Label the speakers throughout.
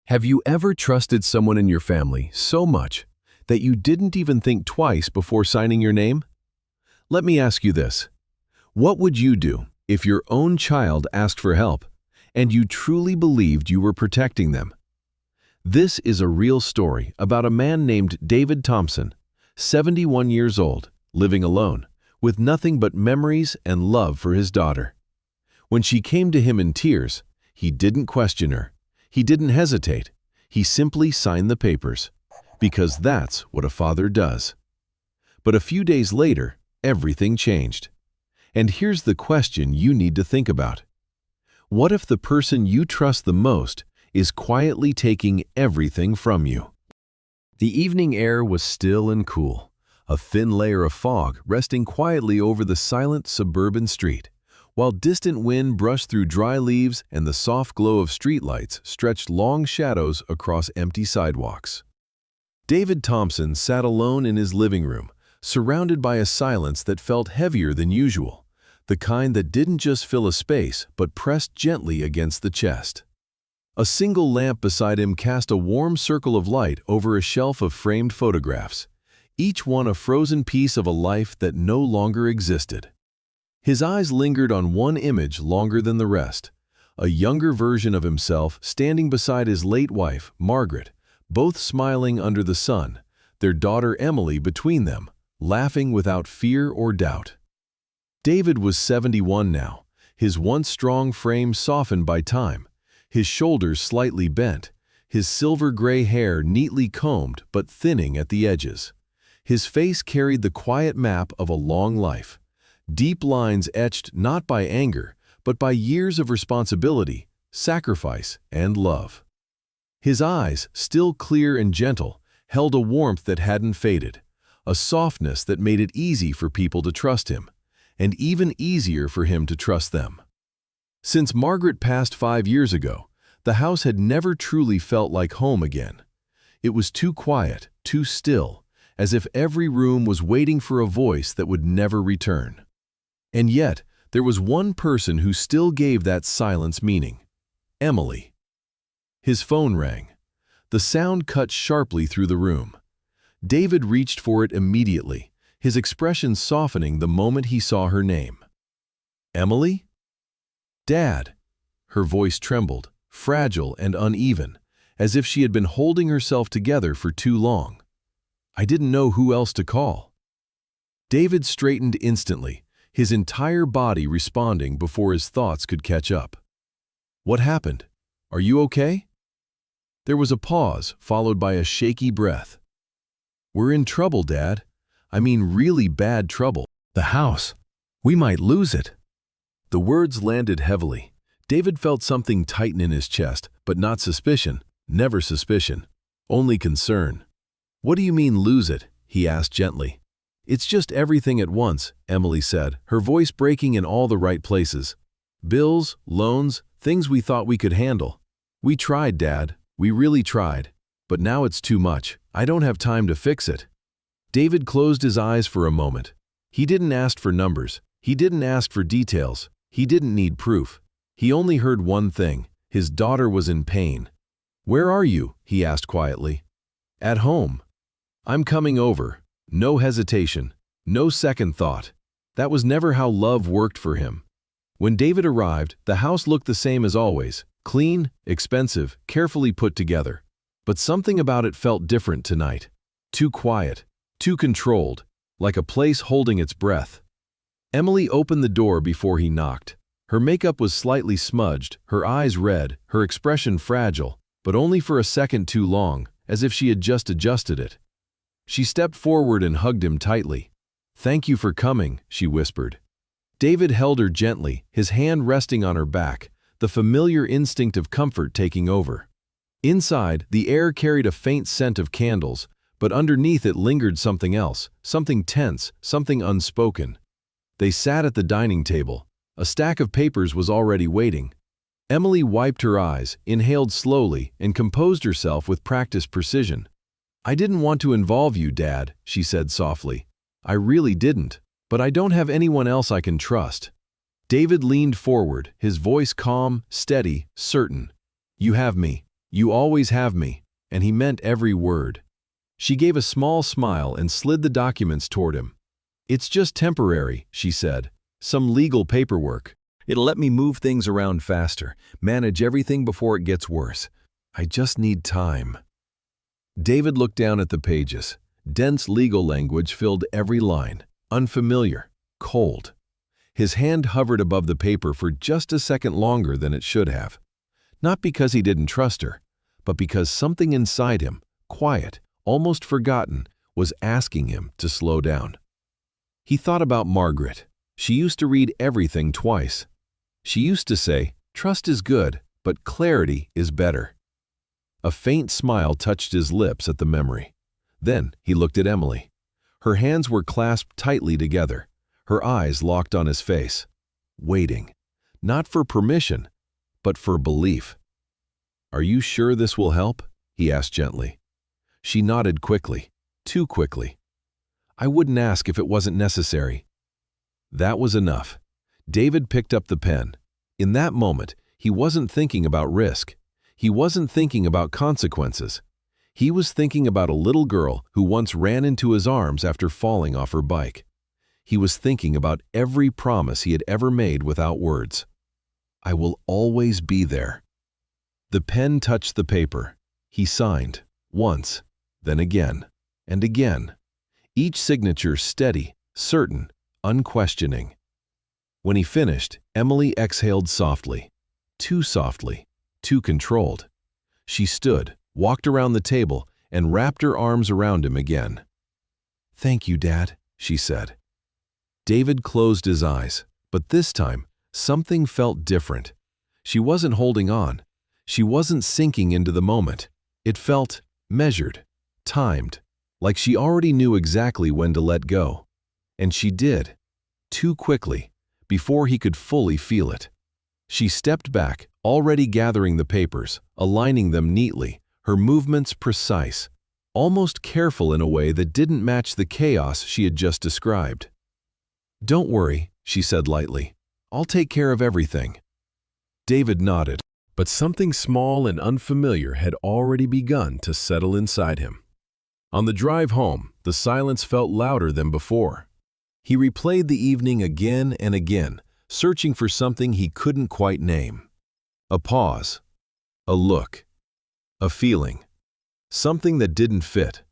Speaker 1: Have you ever trusted someone in your family so much that you didn't even think twice before signing your name? Let me ask you this. What would you do if your own child asked for help and you truly believed you were protecting them? This is a real story about a man named David Thompson, 71 years old, living alone, with nothing but memories and love for his daughter. When she came to him in tears, he didn't question her. He didn't hesitate. He simply signed the papers, because that's what a father does. But a few days later, everything changed. And here's the question you need to think about. What if the person you trust the most is quietly taking everything from you? The evening air was still and cool, a thin layer of fog resting quietly over the silent suburban street, while distant wind brushed through dry leaves and the soft glow of streetlights stretched long shadows across empty sidewalks. David Thompson sat alone in his living room, surrounded by a silence that felt heavier than usual, the kind that didn't just fill a space but pressed gently against the chest. A single lamp beside him cast a warm circle of light over a shelf of framed photographs, each one a frozen piece of a life that no longer existed. His eyes lingered on one image longer than the rest, a younger version of himself standing beside his late wife, Margaret, both smiling under the sun, their daughter Emily between them, laughing without fear or doubt. David was 71 now, his once strong frame softened by time, his shoulders slightly bent, his silver-gray hair neatly combed but thinning at the edges. His face carried the quiet map of a long life, deep lines etched not by anger, but by years of responsibility, sacrifice, and love. His eyes, still clear and gentle, held a warmth that hadn't faded, a softness that made it easy for people to trust him, and even easier for him to trust them. Since Margaret passed 5 years ago, the house had never truly felt like home again. It was too quiet, too still, as if every room was waiting for a voice that would never return. And yet, there was one person who still gave that silence meaning: Emily. His phone rang. The sound cut sharply through the room. David reached for it immediately, his expression softening the moment he saw her name. Emily? Dad. Her voice trembled, fragile and uneven, as if she had been holding herself together for too long. I didn't know who else to call. David straightened instantly, his entire body responding before his thoughts could catch up. What happened? Are you okay? There was a pause, followed by a shaky breath. We're in trouble, Dad. I mean really bad trouble. The house. We might lose it. The words landed heavily. David felt something tighten in his chest, but not suspicion, never suspicion, only concern. What do you mean lose it? He asked gently. It's just everything at once, Emily said, her voice breaking in all the right places. Bills, loans, things we thought we could handle. We tried, Dad. We really tried. But now it's too much. I don't have time to fix it. David closed his eyes for a moment. He didn't ask for numbers. He didn't ask for details. He didn't need proof. He only heard one thing. His daughter was in pain. Where are you? He asked quietly. At home. I'm coming over. No hesitation, no second thought. That was never how love worked for him. When David arrived, the house looked the same as always, clean, expensive, carefully put together. But something about it felt different tonight. Too quiet, too controlled, like a place holding its breath. Emily opened the door before he knocked. Her makeup was slightly smudged, her eyes red, her expression fragile, but only for a second too long, as if she had just adjusted it. She stepped forward and hugged him tightly. Thank you for coming, she whispered. David held her gently, his hand resting on her back, the familiar instinct of comfort taking over. Inside, the air carried a faint scent of candles, but underneath it lingered something else, something tense, something unspoken. They sat at the dining table. A stack of papers was already waiting. Emily wiped her eyes, inhaled slowly, and composed herself with practiced precision. I didn't want to involve you, Dad, she said softly. I really didn't, but I don't have anyone else I can trust. David leaned forward, his voice calm, steady, certain. You have me. You always have me, and he meant every word. She gave a small smile and slid the documents toward him. It's just temporary, she said. Some legal paperwork. It'll let me move things around faster, manage everything before it gets worse. I just need time. David looked down at the pages. Dense legal language filled every line. Unfamiliar, cold. His hand hovered above the paper for just a second longer than it should have. Not because he didn't trust her, but because something inside him, quiet, almost forgotten, was asking him to slow down. He thought about Margaret. She used to read everything twice. She used to say, "Trust is good, but clarity is better." A faint smile touched his lips at the memory. Then he looked at Emily. Her hands were clasped tightly together, her eyes locked on his face, waiting, not for permission, but for belief. "Are you sure this will help?" he asked gently. She nodded quickly, too quickly. "I wouldn't ask if it wasn't necessary." That was enough. David picked up the pen. In that moment, he wasn't thinking about risk. He wasn't thinking about consequences. He was thinking about a little girl who once ran into his arms after falling off her bike. He was thinking about every promise he had ever made without words. "I will always be there." The pen touched the paper. He signed, once, then again, and again. Each signature steady, certain, unquestioning. When he finished, Emily exhaled softly. Too softly, too controlled. She stood, walked around the table, and wrapped her arms around him again. "Thank you, Dad," she said. David closed his eyes, but this time, something felt different. She wasn't holding on. She wasn't sinking into the moment. It felt measured, timed, like she already knew exactly when to let go. And she did, too quickly, before he could fully feel it. She stepped back, already gathering the papers, aligning them neatly, her movements precise, almost careful in a way that didn't match the chaos she had just described. "Don't worry," she said lightly. "I'll take care of everything." David nodded, but something small and unfamiliar had already begun to settle inside him. On the drive home, the silence felt louder than before. He replayed the evening again and again, searching for something he couldn't quite name. A pause, a look, a feeling, something that didn't fit.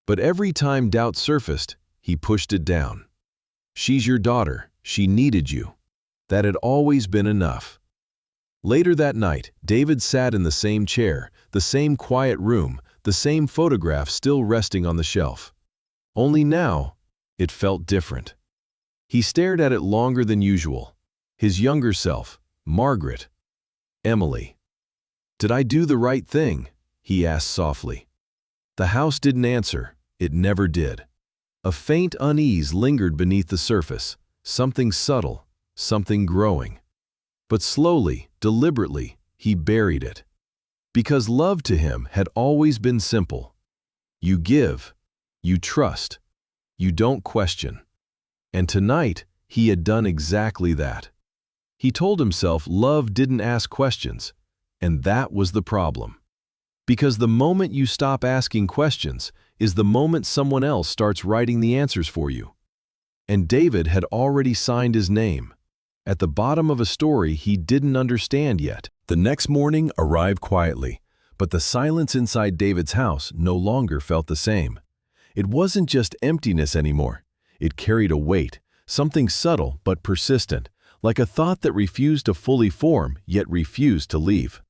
Speaker 1: But every time doubt surfaced, he pushed it down. "She's your daughter. She needed you." That had always been enough. Later that night, David sat in the same chair, the same quiet room, the same photograph still resting on the shelf. Only now, it felt different. He stared at it longer than usual. His younger self, Margaret, Emily. "Did I do the right thing?" he asked softly. The house didn't answer. It never did. A faint unease lingered beneath the surface, something subtle, something growing. But slowly, deliberately, he buried it. Because love to him had always been simple. You give, you trust, you don't question. And tonight, he had done exactly that. He told himself love didn't ask questions, and that was the problem. Because the moment you stop asking questions is the moment someone else starts writing the answers for you. And David had already signed his name, at the bottom of a story he didn't understand yet. The next morning arrived quietly, but the silence inside David's house no longer felt the same. It wasn't just emptiness anymore. It carried a weight, something subtle but persistent, like a thought that refused to fully form yet refused to leave.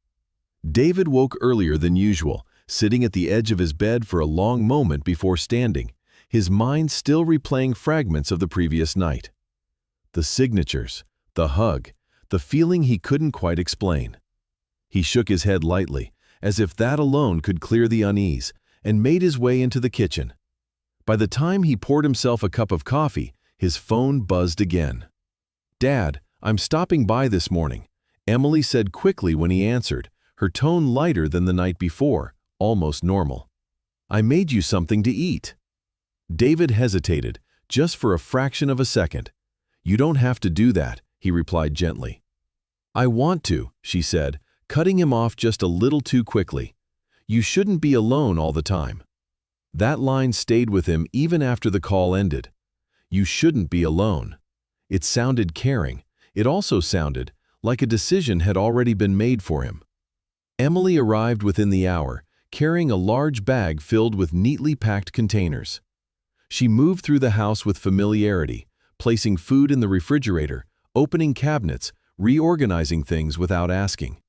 Speaker 1: David woke earlier than usual, sitting at the edge of his bed for a long moment before standing, his mind still replaying fragments of the previous night. The signatures, the hug, the feeling he couldn't quite explain. He shook his head lightly, as if that alone could clear the unease, and made his way into the kitchen. By the time he poured himself a cup of coffee, his phone buzzed again. "Dad, I'm stopping by this morning," Emily said quickly when he answered, her tone lighter than the night before, almost normal. "I made you something to eat." David hesitated, just for a fraction of a second. "You don't have to do that," he replied gently. "I want to," she said, cutting him off just a little too quickly. "You shouldn't be alone all the time." That line stayed with him even after the call ended. You shouldn't be alone. It sounded caring. It also sounded like a decision had already been made for him. Emily arrived within the hour, carrying a large bag filled with neatly packed containers. She moved through the house with familiarity, placing food in the refrigerator, opening cabinets, reorganizing things without asking.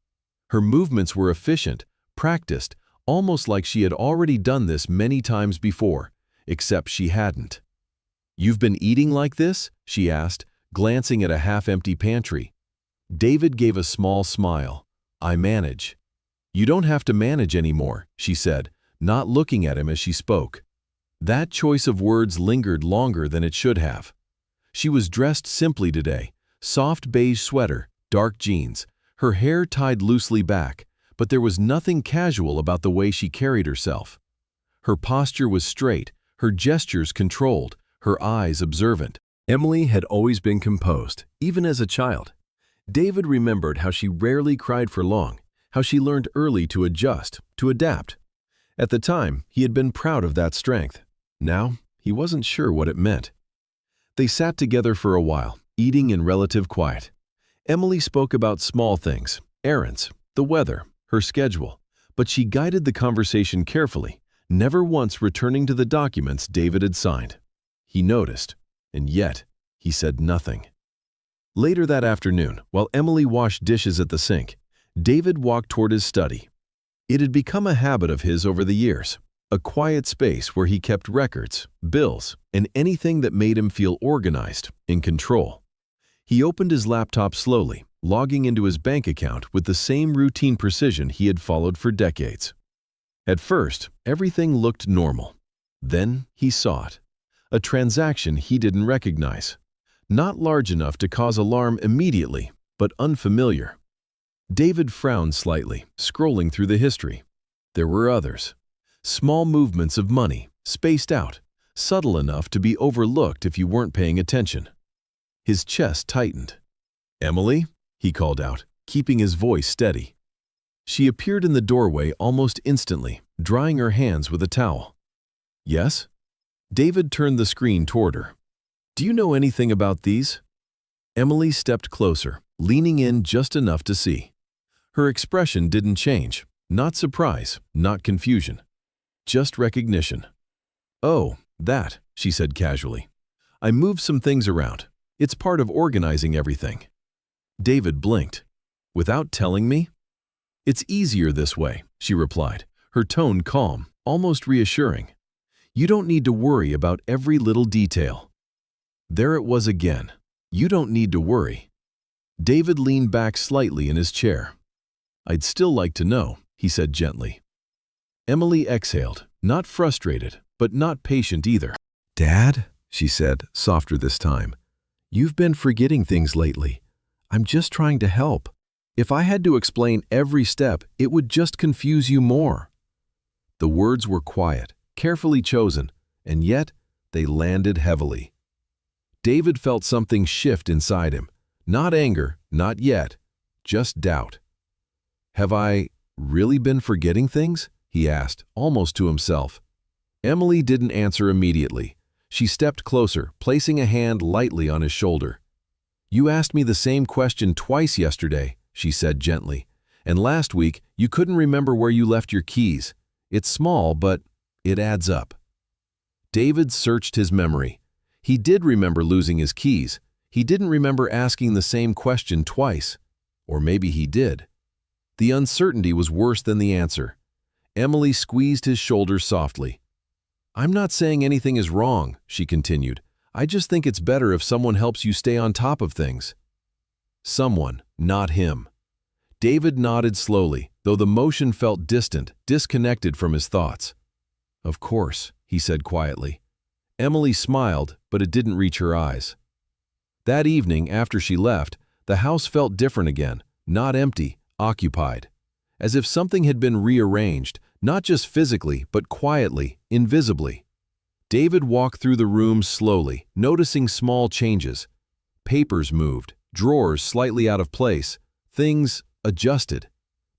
Speaker 1: Her movements were efficient, practiced, almost like she had already done this many times before, except she hadn't. "You've been eating like this?" she asked, glancing at a half-empty pantry. David gave a small smile. "I manage." "You don't have to manage anymore," she said, not looking at him as she spoke. That choice of words lingered longer than it should have. She was dressed simply today, soft beige sweater, dark jeans, her hair tied loosely back, but there was nothing casual about the way she carried herself. Her posture was straight, her gestures controlled, her eyes observant. Emily had always been composed, even as a child. David remembered how she rarely cried for long, how she learned early to adjust, to adapt. At the time, he had been proud of that strength. Now, he wasn't sure what it meant. They sat together for a while, eating in relative quiet. Emily spoke about small things, errands, the weather, her schedule, but she guided the conversation carefully, never once returning to the documents David had signed. He noticed, and yet he said nothing. Later that afternoon, while Emily washed dishes at the sink, David walked toward his study. It had become a habit of his over the years, a quiet space where he kept records, bills, and anything that made him feel organized, in control. He opened his laptop slowly, logging into his bank account with the same routine precision he had followed for decades. At first, everything looked normal. Then he saw it. A transaction he didn't recognize. Not large enough to cause alarm immediately, but unfamiliar. David frowned slightly, scrolling through the history. There were others. Small movements of money, spaced out, subtle enough to be overlooked if you weren't paying attention. His chest tightened. "Emily?" he called out, keeping his voice steady. She appeared in the doorway almost instantly, drying her hands with a towel. "Yes?" David turned the screen toward her. "Do you know anything about these?" Emily stepped closer, leaning in just enough to see. Her expression didn't change, not surprise, not confusion, just recognition. "Oh, that," she said casually. "I moved some things around. It's part of organizing everything." David blinked. "Without telling me?" "It's easier this way," she replied, her tone calm, almost reassuring. "You don't need to worry about every little detail." There it was again. You don't need to worry. David leaned back slightly in his chair. "I'd still like to know," he said gently. Emily exhaled, not frustrated, but not patient either. "Dad," she said, softer this time, "you've been forgetting things lately. I'm just trying to help. If I had to explain every step, it would just confuse you more." The words were quiet, carefully chosen, and yet they landed heavily. David felt something shift inside him. Not anger, not yet, just doubt. "Have I really been forgetting things?" he asked, almost to himself. Emily didn't answer immediately. She stepped closer, placing a hand lightly on his shoulder. "You asked me the same question twice yesterday," she said gently, "and last week you couldn't remember where you left your keys. It's small, but it adds up." David searched his memory. He did remember losing his keys. He didn't remember asking the same question twice. Or maybe he did. The uncertainty was worse than the answer. Emily squeezed his shoulder softly. "I'm not saying anything is wrong," she continued. "I just think it's better if someone helps you stay on top of things." Someone, not him. David nodded slowly, though the motion felt distant, disconnected from his thoughts. "Of course," he said quietly. Emily smiled, but it didn't reach her eyes. That evening, after she left, the house felt different again, not empty, occupied. As if something had been rearranged, not just physically, but quietly, invisibly. David walked through the room slowly, noticing small changes. Papers moved, drawers slightly out of place, things adjusted.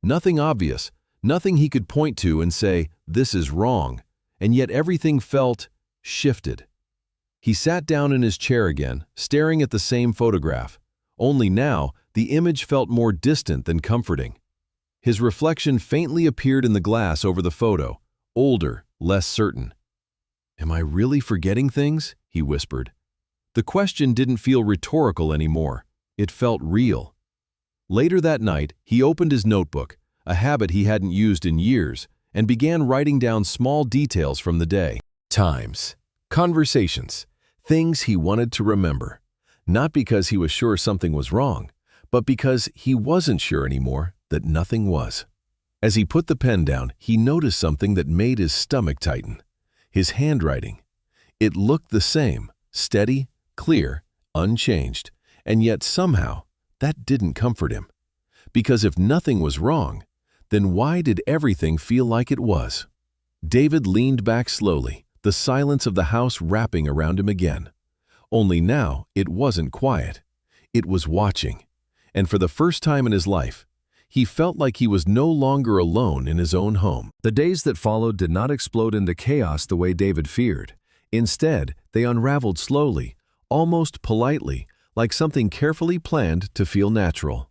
Speaker 1: Nothing obvious, Nothing he could point to and say, "This is wrong," and yet everything felt shifted. He sat down in his chair again, staring at the same photograph. Only now, the image felt more distant than comforting. His reflection faintly appeared in the glass over the photo, older, less certain. "Am I really forgetting things?" he whispered. The question didn't feel rhetorical anymore. It felt real. Later that night, he opened his notebook, a habit he hadn't used in years, and began writing down small details from the day. Times, conversations, things he wanted to remember. Not because he was sure something was wrong, but because he wasn't sure anymore that nothing was. As he put the pen down, he noticed something that made his stomach tighten. His handwriting. It looked the same, steady, clear, unchanged, and yet somehow that didn't comfort him. Because if nothing was wrong, then why did everything feel like it was? David leaned back slowly, the silence of the house wrapping around him again. Only now it wasn't quiet. It was watching. And for the first time in his life, he felt like he was no longer alone in his own home. The days that followed did not explode into chaos the way David feared. Instead, they unraveled slowly, almost politely, like something carefully planned to feel natural.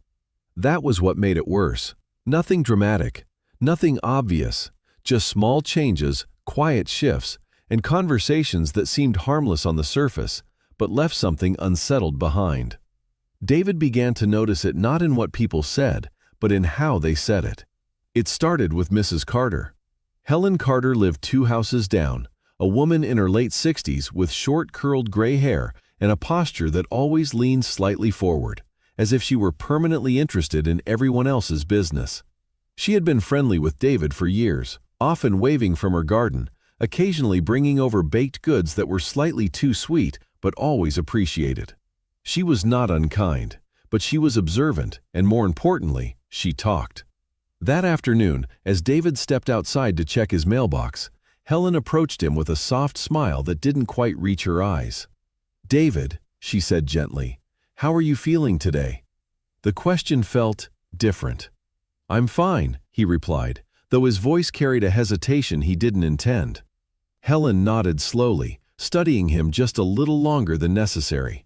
Speaker 1: That was what made it worse. Nothing dramatic, nothing obvious, just small changes, quiet shifts, and conversations that seemed harmless on the surface, but left something unsettled behind. David began to notice it not in what people said, but in how they said it. It started with Mrs. Carter. Helen Carter lived 2 houses down, a woman in her late 60s with short curled gray hair and a posture that always leaned slightly forward, as if she were permanently interested in everyone else's business. She had been friendly with David for years, often waving from her garden, occasionally bringing over baked goods that were slightly too sweet but always appreciated. She was not unkind, but she was observant, and more importantly, she talked. That afternoon, as David stepped outside to check his mailbox, Helen approached him with a soft smile that didn't quite reach her eyes. "David," she said gently, "how are you feeling today?" The question felt different. "I'm fine," he replied, though his voice carried a hesitation he didn't intend. Helen nodded slowly, studying him just a little longer than necessary.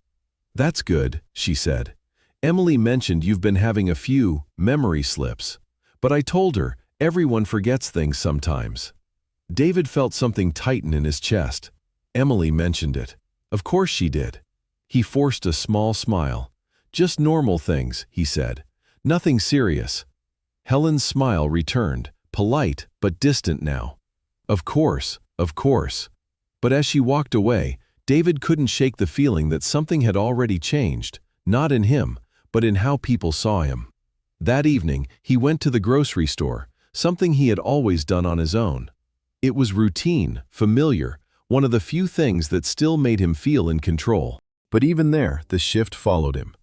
Speaker 1: "That's good," she said. "Emily mentioned you've been having a few memory slips, but I told her everyone forgets things sometimes." David felt something tighten in his chest. Emily mentioned it. Of course she did. He forced a small smile. "Just normal things," he said. "Nothing serious." Helen's smile returned, polite but distant now. Of course. But as she walked away, David couldn't shake the feeling that something had already changed, not in him, but in how people saw him. That evening, he went to the grocery store, something he had always done on his own. It was routine, familiar, one of the few things that still made him feel in control. But even there, the shift followed him.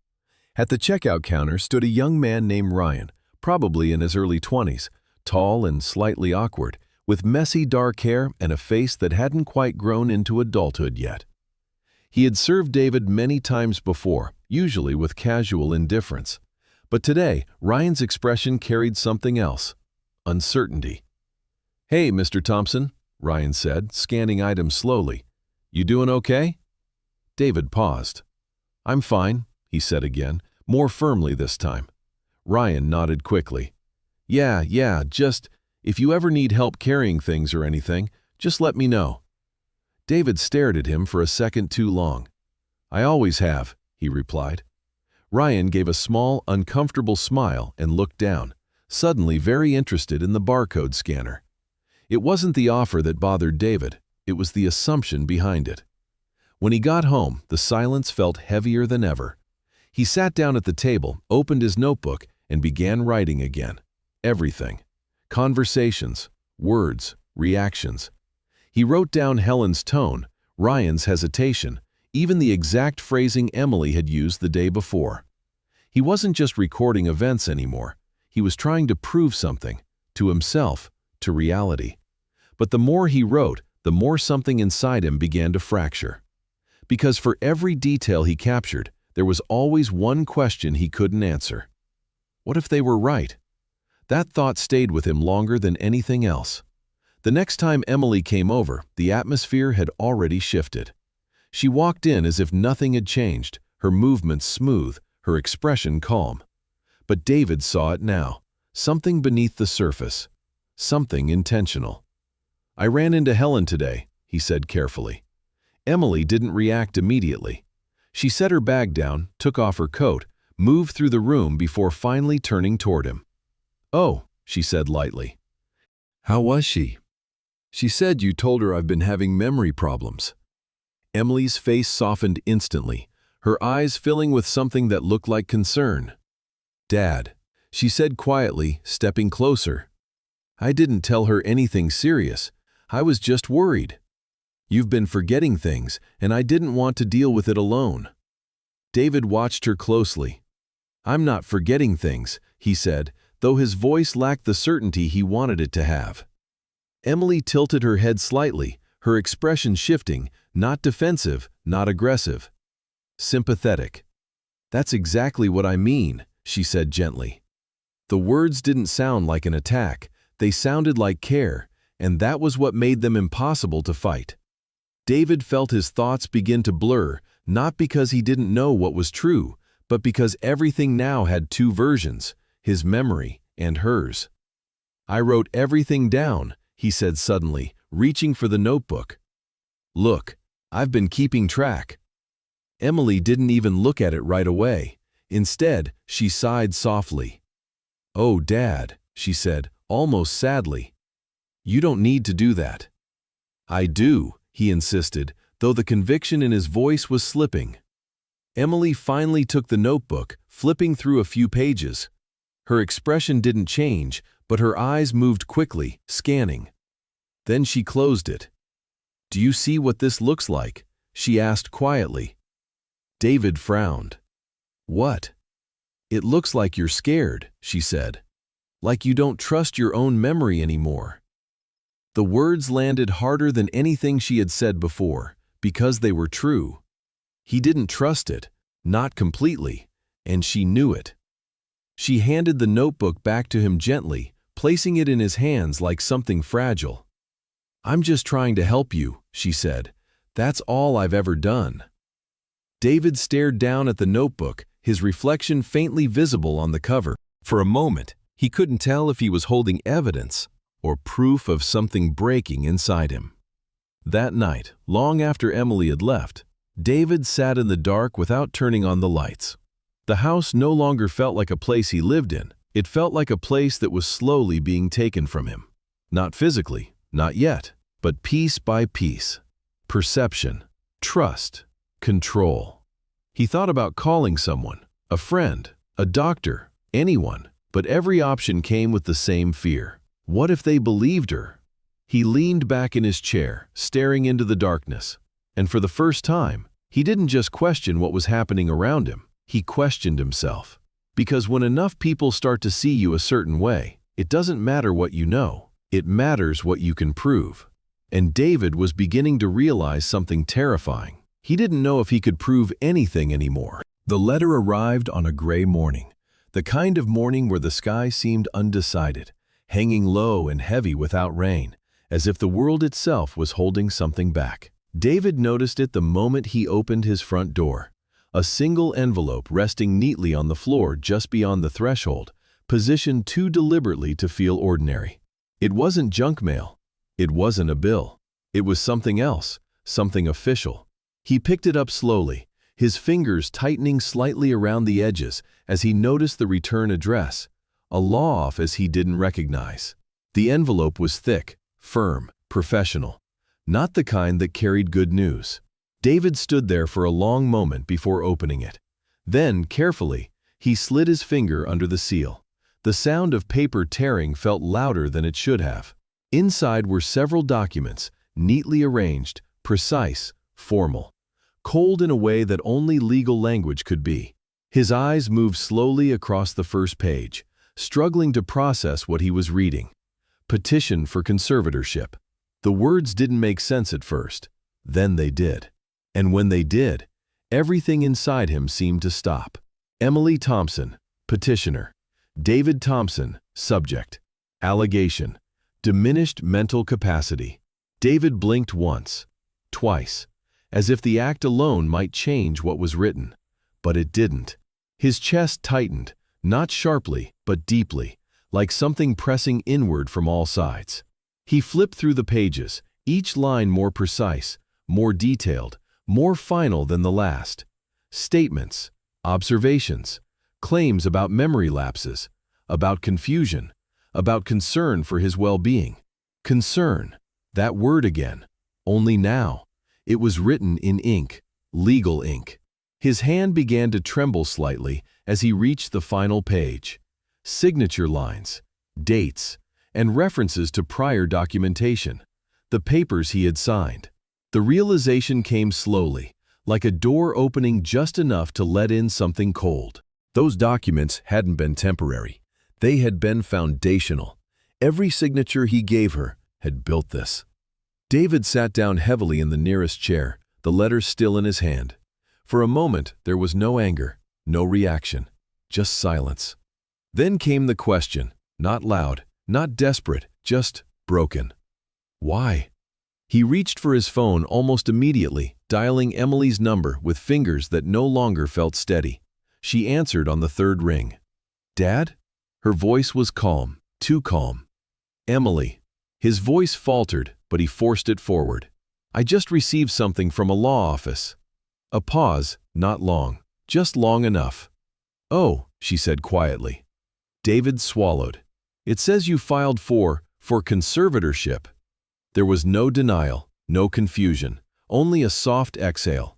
Speaker 1: At the checkout counter stood a young man named Ryan, probably in his early 20s, tall and slightly awkward, with messy dark hair and a face that hadn't quite grown into adulthood yet. He had served David many times before, usually with casual indifference. But today, Ryan's expression carried something else: uncertainty. "Hey, Mr. Thompson," Ryan said, scanning items slowly. "You doing okay?" David paused. "I'm fine," he said again, more firmly this time. Ryan nodded quickly. Yeah, just, if you ever need help carrying things or anything, just let me know." David stared at him for a second too long. "I always have," he replied. Ryan gave a small, uncomfortable smile and looked down, suddenly very interested in the barcode scanner. It wasn't the offer that bothered David, it was the assumption behind it. When he got home, the silence felt heavier than ever. He sat down at the table, opened his notebook, and began writing again. Everything. Conversations, words, reactions. He wrote down Helen's tone, Ryan's hesitation, even the exact phrasing Emily had used the day before. He wasn't just recording events anymore. He was trying to prove something, to himself, to reality. But the more he wrote, the more something inside him began to fracture. Because for every detail he captured, there was always one question he couldn't answer. What if they were right? That thought stayed with him longer than anything else. The next time Emily came over, the atmosphere had already shifted. She walked in as if nothing had changed, her movements smooth, her expression calm. But David saw it now, something beneath the surface, something intentional. "I ran into Helen today," he said carefully. Emily didn't react immediately. She set her bag down, took off her coat, moved through the room before finally turning toward him. "Oh," she said lightly. "How was she?" "She said you told her I've been having memory problems." Emily's face softened instantly, her eyes filling with something that looked like concern. "Dad," she said quietly, stepping closer. "I didn't tell her anything serious. I was just worried. You've been forgetting things, and I didn't want to deal with it alone." David watched her closely. "I'm not forgetting things," he said, though his voice lacked the certainty he wanted it to have. Emily tilted her head slightly, her expression shifting, not defensive, not aggressive. Sympathetic. "That's exactly what I mean," she said gently. The words didn't sound like an attack, they sounded like care, and that was what made them impossible to fight. David felt his thoughts begin to blur, not because he didn't know what was true, but because everything now had two versions, his memory and hers. "I wrote everything down," he said suddenly, reaching for the notebook. "Look, I've been keeping track." Emily didn't even look at it right away. Instead, she sighed softly. "Oh, Dad," she said, almost sadly. "You don't need to do that." "I do," he insisted, though the conviction in his voice was slipping. Emily finally took the notebook, flipping through a few pages. Her expression didn't change, but her eyes moved quickly, scanning. Then she closed it. "Do you see what this looks like?" she asked quietly. David frowned. "What?" "It looks like you're scared," she said. "Like you don't trust your own memory anymore." The words landed harder than anything she had said before, because they were true. He didn't trust it, not completely, and she knew it. She handed the notebook back to him gently, placing it in his hands like something fragile. "I'm just trying to help you," she said. "That's all I've ever done." David stared down at the notebook, his reflection faintly visible on the cover. For a moment, he couldn't tell if he was holding evidence or proof of something breaking inside him. That night, long after Emily had left, David sat in the dark without turning on the lights. The house no longer felt like a place he lived in. It felt like a place that was slowly being taken from him. Not physically, not yet, but piece by piece. Perception, trust, control. He thought about calling someone, a friend, a doctor, anyone, but every option came with the same fear. What if they believed her? He leaned back in his chair, staring into the darkness. And for the first time, he didn't just question what was happening around him, he questioned himself. Because when enough people start to see you a certain way, it doesn't matter what you know, it matters what you can prove. And David was beginning to realize something terrifying. He didn't know if he could prove anything anymore. The letter arrived on a gray morning, the kind of morning where the sky seemed undecided, hanging low and heavy without rain, as if the world itself was holding something back. David noticed it the moment he opened his front door. A single envelope resting neatly on the floor just beyond the threshold, positioned too deliberately to feel ordinary. It wasn't junk mail. It wasn't a bill. It was something else, something official. He picked it up slowly, his fingers tightening slightly around the edges as he noticed the return address, a law office he didn't recognize. The envelope was thick, firm, professional, not the kind that carried good news. David stood there for a long moment before opening it. Then, carefully, he slid his finger under the seal. The sound of paper tearing felt louder than it should have. Inside were several documents, neatly arranged, precise, formal, cold in a way that only legal language could be. His eyes moved slowly across the first page, struggling to process what he was reading. Petition for conservatorship. The words didn't make sense at first. Then they did. And when they did, everything inside him seemed to stop. Emily Thompson, petitioner. David Thompson, subject. Allegation. Diminished mental capacity. David blinked once, twice, as if the act alone might change what was written. But it didn't. His chest tightened, not sharply, but deeply, like something pressing inward from all sides. He flipped through the pages, each line more precise, more detailed, more final than the last. Statements, observations, claims about memory lapses, about confusion, about concern for his well-being. Concern, that word again. Only now, it was written in ink, legal ink. His hand began to tremble slightly as he reached the final page. Signature lines, dates, and references to prior documentation, the papers he had signed. The realization came slowly, like a door opening just enough to let in something cold. Those documents hadn't been temporary. They had been foundational. Every signature he gave her had built this. David sat down heavily in the nearest chair, the letters still in his hand. For a moment, there was no anger, no reaction, just silence. Then came the question, not loud, not desperate, just broken. Why? He reached for his phone almost immediately, dialing Emily's number with fingers that no longer felt steady. She answered on the third ring. "Dad?" Her voice was calm, too calm. "Emily." His voice faltered, but he forced it forward. "I just received something from a law office." A pause, not long, just long enough. "Oh," she said quietly. David swallowed. "It says you filed for conservatorship." There was no denial, no confusion, only a soft exhale.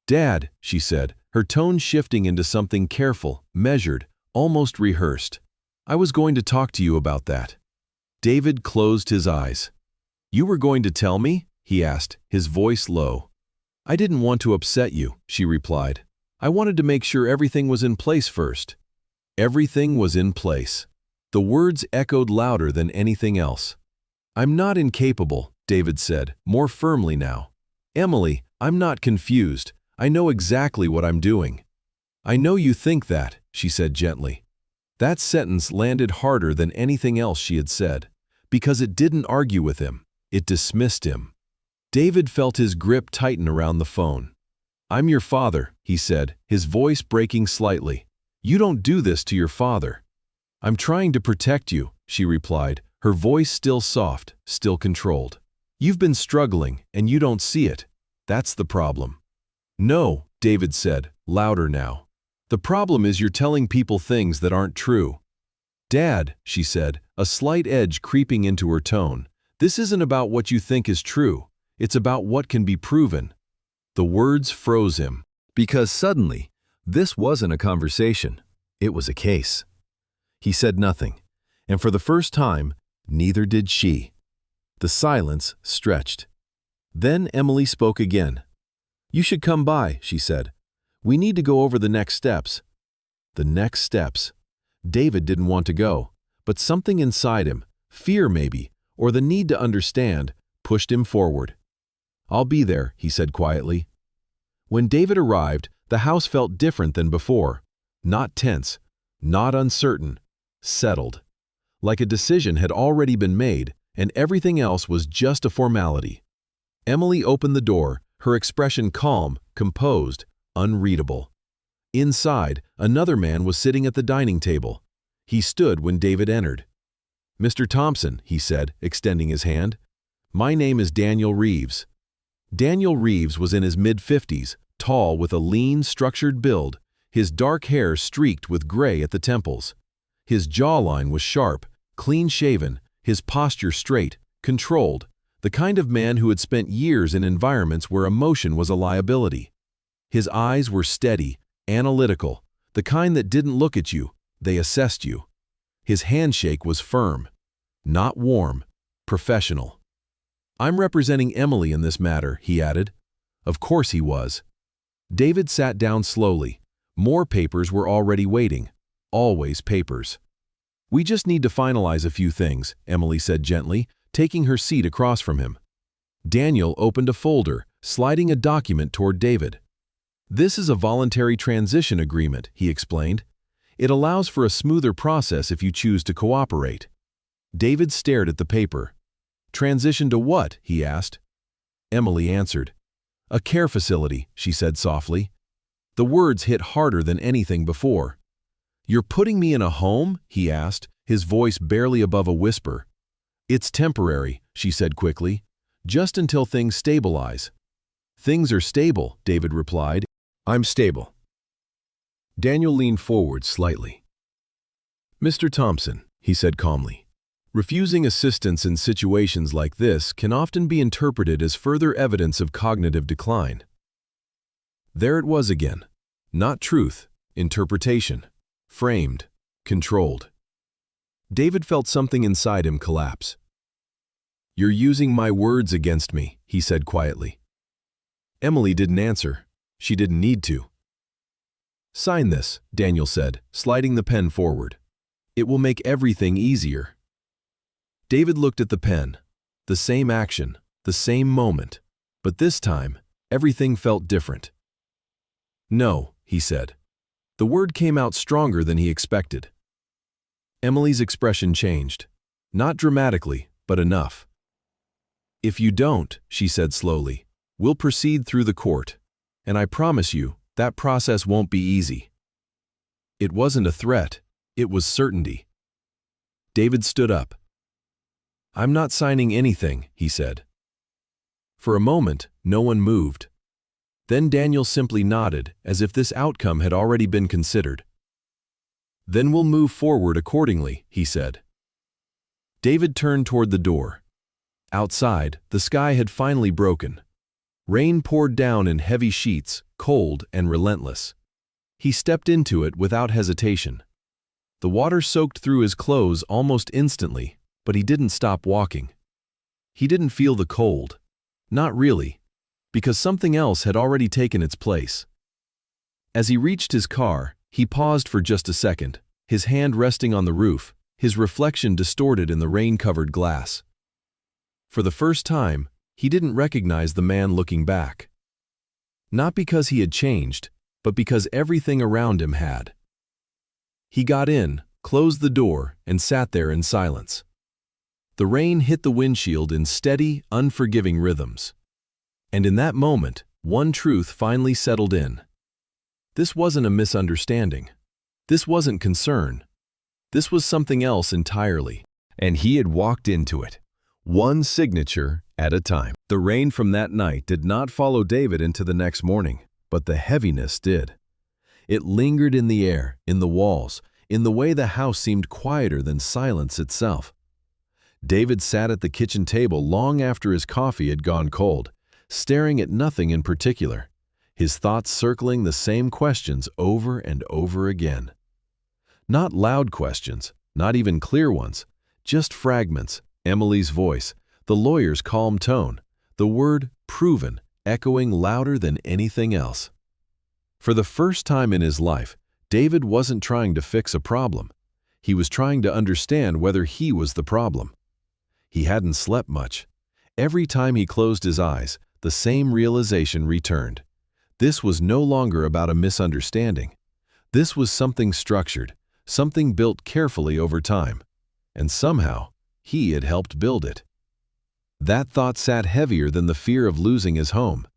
Speaker 1: "Dad," she said, her tone shifting into something careful, measured, almost rehearsed. "I was going to talk to you about that." David closed his eyes. "You were going to tell me?" he asked, his voice low. "I didn't want to upset you," she replied. "I wanted to make sure everything was in place first." Everything was in place. The words echoed louder than anything else. "I'm not incapable," David said, more firmly now. "Emily, I'm not confused. I know exactly what I'm doing." "I know you think that," she said gently. That sentence landed harder than anything else she had said, because it didn't argue with him, it dismissed him. David felt his grip tighten around the phone. "I'm your father," he said, his voice breaking slightly. "You don't do this to your father." "I'm trying to protect you," she replied, her voice still soft, still controlled. "You've been struggling, and you don't see it. That's the problem." "No," David said, louder now. "The problem is you're telling people things that aren't true." "Dad," she said, a slight edge creeping into her tone, "this isn't about what you think is true. It's about what can be proven." The words froze him, because suddenly, this wasn't a conversation. It was a case. He said nothing, and for the first time, neither did she. The silence stretched. Then Emily spoke again. "You should come by," she said. "We need to go over the next steps." The next steps. David didn't want to go, but something inside him, fear maybe, or the need to understand, pushed him forward. "I'll be there," he said quietly. When David arrived, the house felt different than before. Not tense, not uncertain, settled. Like a decision had already been made, and everything else was just a formality. Emily opened the door, her expression calm, composed, unreadable. Inside, another man was sitting at the dining table. He stood when David entered. "Mr. Thompson," he said, extending his hand. "My name is Daniel Reeves." Daniel Reeves was in his mid-50s, tall with a lean, structured build, his dark hair streaked with gray at the temples. His jawline was sharp, clean-shaven, his posture straight, controlled, the kind of man who had spent years in environments where emotion was a liability. His eyes were steady, analytical, the kind that didn't look at you, they assessed you. His handshake was firm, not warm, professional. "I'm representing Emily in this matter," he added. Of course he was. David sat down slowly. More papers were already waiting. Always papers. "We just need to finalize a few things," Emily said gently, taking her seat across from him. Daniel opened a folder, sliding a document toward David. "This is a voluntary transition agreement," he explained. It allows for a smoother process if you choose to cooperate. David stared at the paper. Transition to what? He asked. Emily answered. A care facility, she said softly. The words hit harder than anything before. You're putting me in a home? He asked, his voice barely above a whisper. It's temporary, she said quickly, just until things stabilize. Things are stable, David replied. I'm stable. Daniel leaned forward slightly. Mr. Thompson, he said calmly, refusing assistance in situations like this can often be interpreted as further evidence of cognitive decline. There it was again. Not truth, interpretation. Framed, controlled. David felt something inside him collapse. You're using my words against me, he said quietly. Emily didn't answer. She didn't need to. Sign this, Daniel said, sliding the pen forward. It will make everything easier. David looked at the pen. The same action, the same moment, but this time, everything felt different. No, he said. The word came out stronger than he expected. Emily's expression changed. Not dramatically, but enough. If you don't, she said slowly, we'll proceed through the court, and I promise you, that process won't be easy. It wasn't a threat, it was certainty. David stood up. I'm not signing anything, he said. For a moment, no one moved. Then Daniel simply nodded, as if this outcome had already been considered. Then we'll move forward accordingly, he said. David turned toward the door. Outside, the sky had finally broken. Rain poured down in heavy sheets, cold and relentless. He stepped into it without hesitation. The water soaked through his clothes almost instantly, but he didn't stop walking. He didn't feel the cold. Not really, because something else had already taken its place. As he reached his car, he paused for just a second, his hand resting on the roof, his reflection distorted in the rain-covered glass. For the first time, he didn't recognize the man looking back. Not because he had changed, but because everything around him had. He got in, closed the door, and sat there in silence. The rain hit the windshield in steady, unforgiving rhythms. And in that moment, one truth finally settled in. This wasn't a misunderstanding. This wasn't concern. This was something else entirely. And he had walked into it, one signature at a time. The rain from that night did not follow David into the next morning, but the heaviness did. It lingered in the air, in the walls, in the way the house seemed quieter than silence itself. David sat at the kitchen table long after his coffee had gone cold, staring at nothing in particular, his thoughts circling the same questions over and over again. Not loud questions, not even clear ones, just fragments, Emily's voice, the lawyer's calm tone, the word proven echoing louder than anything else. For the first time in his life, David wasn't trying to fix a problem. He was trying to understand whether he was the problem. He hadn't slept much. Every time he closed his eyes, the same realization returned. This was no longer about a misunderstanding. This was something structured, something built carefully over time. And somehow, he had helped build it. That thought sat heavier than the fear of losing his home,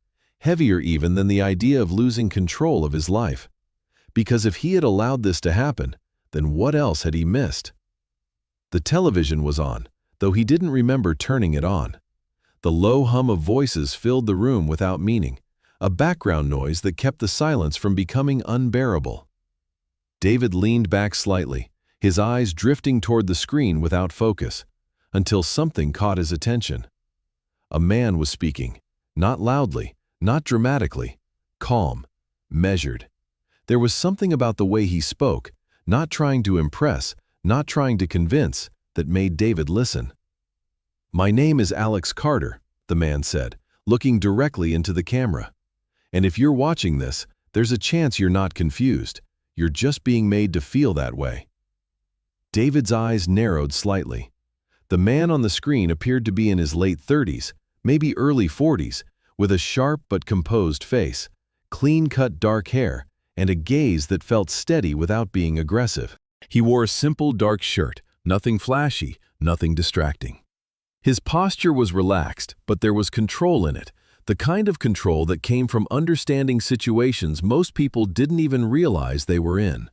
Speaker 1: heavier even than the idea of losing control of his life. Because if he had allowed this to happen, then what else had he missed? The television was on, though he didn't remember turning it on. The low hum of voices filled the room without meaning, a background noise that kept the silence from becoming unbearable. David leaned back slightly, his eyes drifting toward the screen without focus, until something caught his attention. A man was speaking, not loudly, not dramatically, calm, measured. There was something about the way he spoke, not trying to impress, not trying to convince, that made David listen. My name is Alex Carter, the man said, looking directly into the camera. And if you're watching this, there's a chance you're not confused. You're just being made to feel that way. David's eyes narrowed slightly. The man on the screen appeared to be in his late 30s, maybe early 40s, with a sharp but composed face, clean-cut dark hair, and a gaze that felt steady without being aggressive. He wore a simple dark shirt, nothing flashy, nothing distracting. His posture was relaxed, but there was control in it, the kind of control that came from understanding situations most people didn't even realize they were in.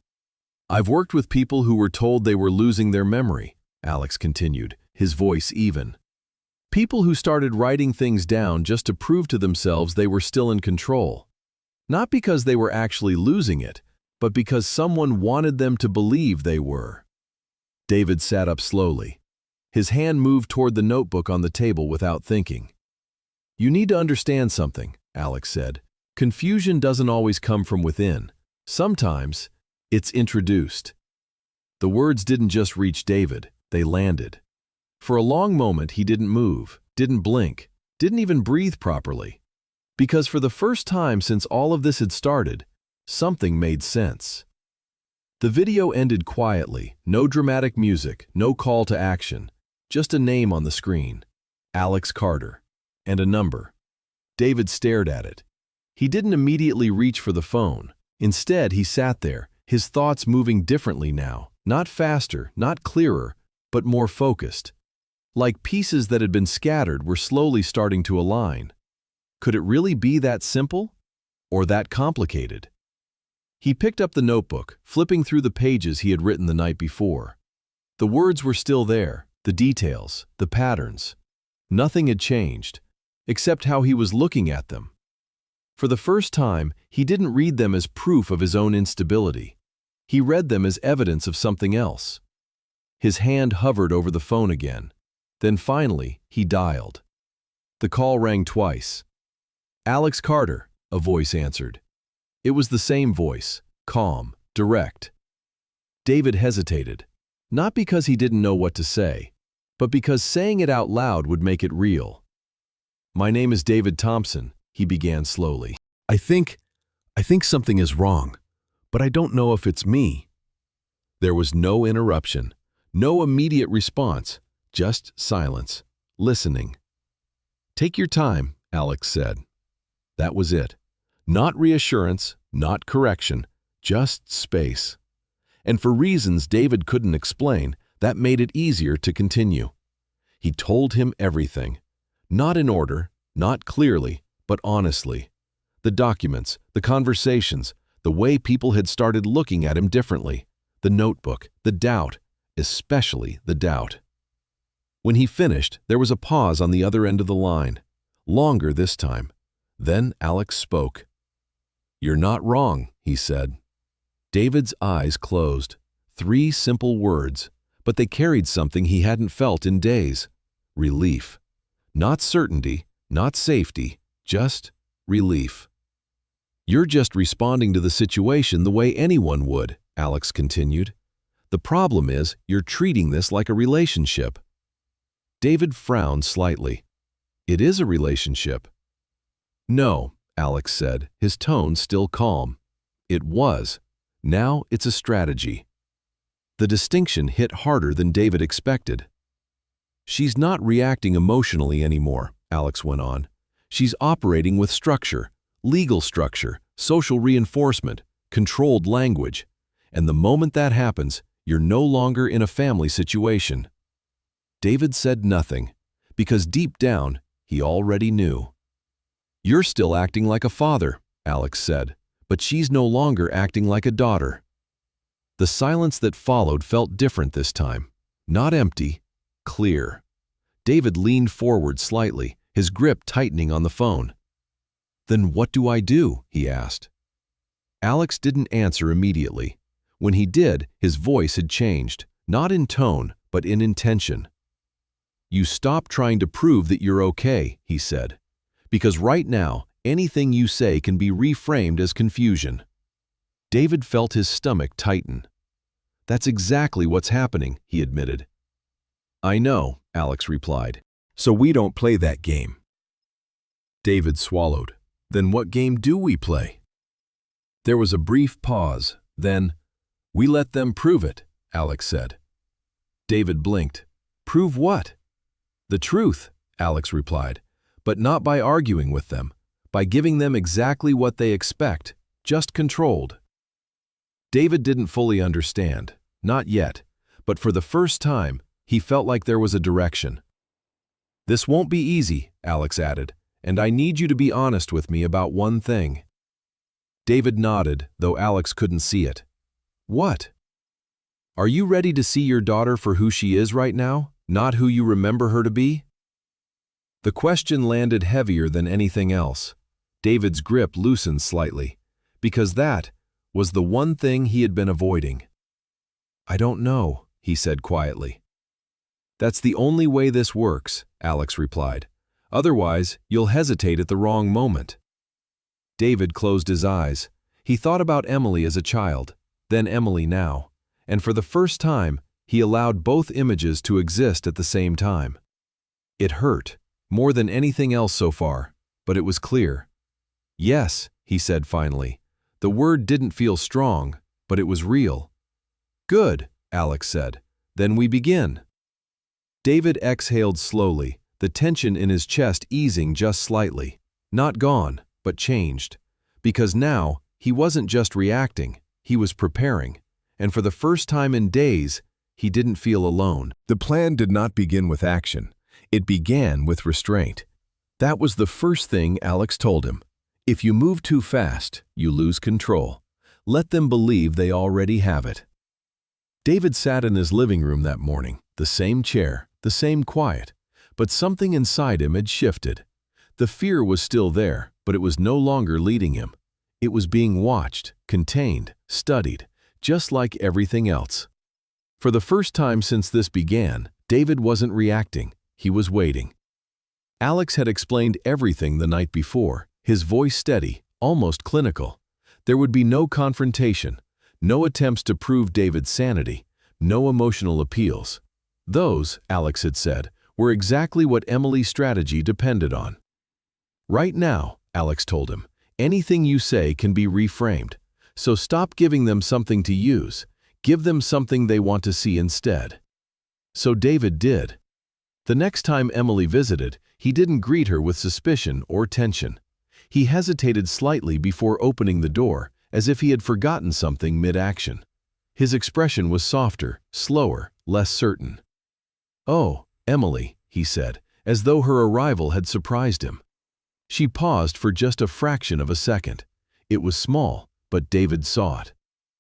Speaker 1: "I've worked with people who were told they were losing their memory," Alex continued, his voice even. "People who started writing things down just to prove to themselves they were still in control. Not because they were actually losing it, but because someone wanted them to believe they were." David sat up slowly. His hand moved toward the notebook on the table without thinking. "You need to understand something," Alex said. "Confusion doesn't always come from within. Sometimes it's introduced." The words didn't just reach David, they landed. For a long moment he didn't move, didn't blink, didn't even breathe properly. Because for the first time since all of this had started, something made sense. The video ended quietly, no dramatic music, no call to action, just a name on the screen, Alex Carter, and a number. David stared at it. He didn't immediately reach for the phone. Instead, he sat there, his thoughts moving differently now, not faster, not clearer, but more focused. Like pieces that had been scattered were slowly starting to align. Could it really be that simple? Or that complicated? He picked up the notebook, flipping through the pages he had written the night before. The words were still there, the details, the patterns. Nothing had changed, except how he was looking at them. For the first time, he didn't read them as proof of his own instability. He read them as evidence of something else. His hand hovered over the phone again. Then finally, he dialed. The call rang twice. "Alex Carter," a voice answered. It was the same voice, calm, direct. David hesitated, not because he didn't know what to say, but because saying it out loud would make it real. "My name is David Thompson," he began slowly. I think something is wrong, but I don't know if it's me." There was no interruption, no immediate response, just silence, listening. "Take your time," Alex said. That was it. Not reassurance, not correction, just space. And for reasons David couldn't explain, that made it easier to continue. He told him everything. Not in order, not clearly, but honestly. The documents, the conversations, the way people had started looking at him differently. The notebook, the doubt, especially the doubt. When he finished, there was a pause on the other end of the line. Longer this time. Then Alex spoke. "You're not wrong," he said. David's eyes closed. 3 simple words, but they carried something he hadn't felt in days. Relief. Not certainty, not safety, just relief. "You're just responding to the situation the way anyone would," Alex continued. "The problem is you're treating this like a relationship." David frowned slightly. "It is a relationship." "No," Alex said, his tone still calm. "It was. Now it's a strategy." The distinction hit harder than David expected. "She's not reacting emotionally anymore," Alex went on. "She's operating with structure, legal structure, social reinforcement, controlled language. And the moment that happens, you're no longer in a family situation." David said nothing, because deep down, he already knew. "You're still acting like a father," Alex said, "but she's no longer acting like a daughter." The silence that followed felt different this time. Not empty, clear. David leaned forward slightly, his grip tightening on the phone. "Then what do I do?" he asked. Alex didn't answer immediately. When he did, his voice had changed, not in tone, but in intention. "You stop trying to prove that you're okay," he said. "Because right now, anything you say can be reframed as confusion." David felt his stomach tighten. "That's exactly what's happening," he admitted. "I know," Alex replied. "So we don't play that game." David swallowed. "Then what game do we play?" There was a brief pause. Then, "We let them prove it," Alex said. David blinked. "Prove what?" "The truth," Alex replied, "but not by arguing with them, by giving them exactly what they expect, just controlled." David didn't fully understand, not yet, but for the first time, he felt like there was a direction. "This won't be easy," Alex added, "and I need you to be honest with me about one thing." David nodded, though Alex couldn't see it. "What?" "Are you ready to see your daughter for who she is right now, not who you remember her to be?" The question landed heavier than anything else. David's grip loosened slightly, because that was the one thing he had been avoiding. "I don't know," he said quietly. "That's the only way this works," Alex replied. "Otherwise, you'll hesitate at the wrong moment." David closed his eyes. He thought about Emily as a child, then Emily now, and for the first time, he allowed both images to exist at the same time. It hurt, more than anything else so far, but it was clear. "Yes," he said finally. The word didn't feel strong, but it was real. "Good," Alex said. "Then we begin." David exhaled slowly, the tension in his chest easing just slightly. Not gone, but changed. Because now, he wasn't just reacting, he was preparing. And for the first time in days, he didn't feel alone. The plan did not begin with action. It began with restraint. That was the first thing Alex told him. If you move too fast, you lose control. Let them believe they already have it. David sat in his living room that morning, the same chair, the same quiet, but something inside him had shifted. The fear was still there, but it was no longer leading him. It was being watched, contained, studied, just like everything else. For the first time since this began, David wasn't reacting, he was waiting. Alex had explained everything the night before, his voice steady, almost clinical. There would be no confrontation, no attempts to prove David's sanity, no emotional appeals. Those, Alex had said, were exactly what Emily's strategy depended on. "Right now," Alex told him, "anything you say can be reframed. So stop giving them something to use. Give them something they want to see instead." So David did. The next time Emily visited, he didn't greet her with suspicion or tension. He hesitated slightly before opening the door, as if he had forgotten something mid-action. His expression was softer, slower, less certain. "Oh, Emily," he said, as though her arrival had surprised him. She paused for just a fraction of a second. It was small, but David saw it.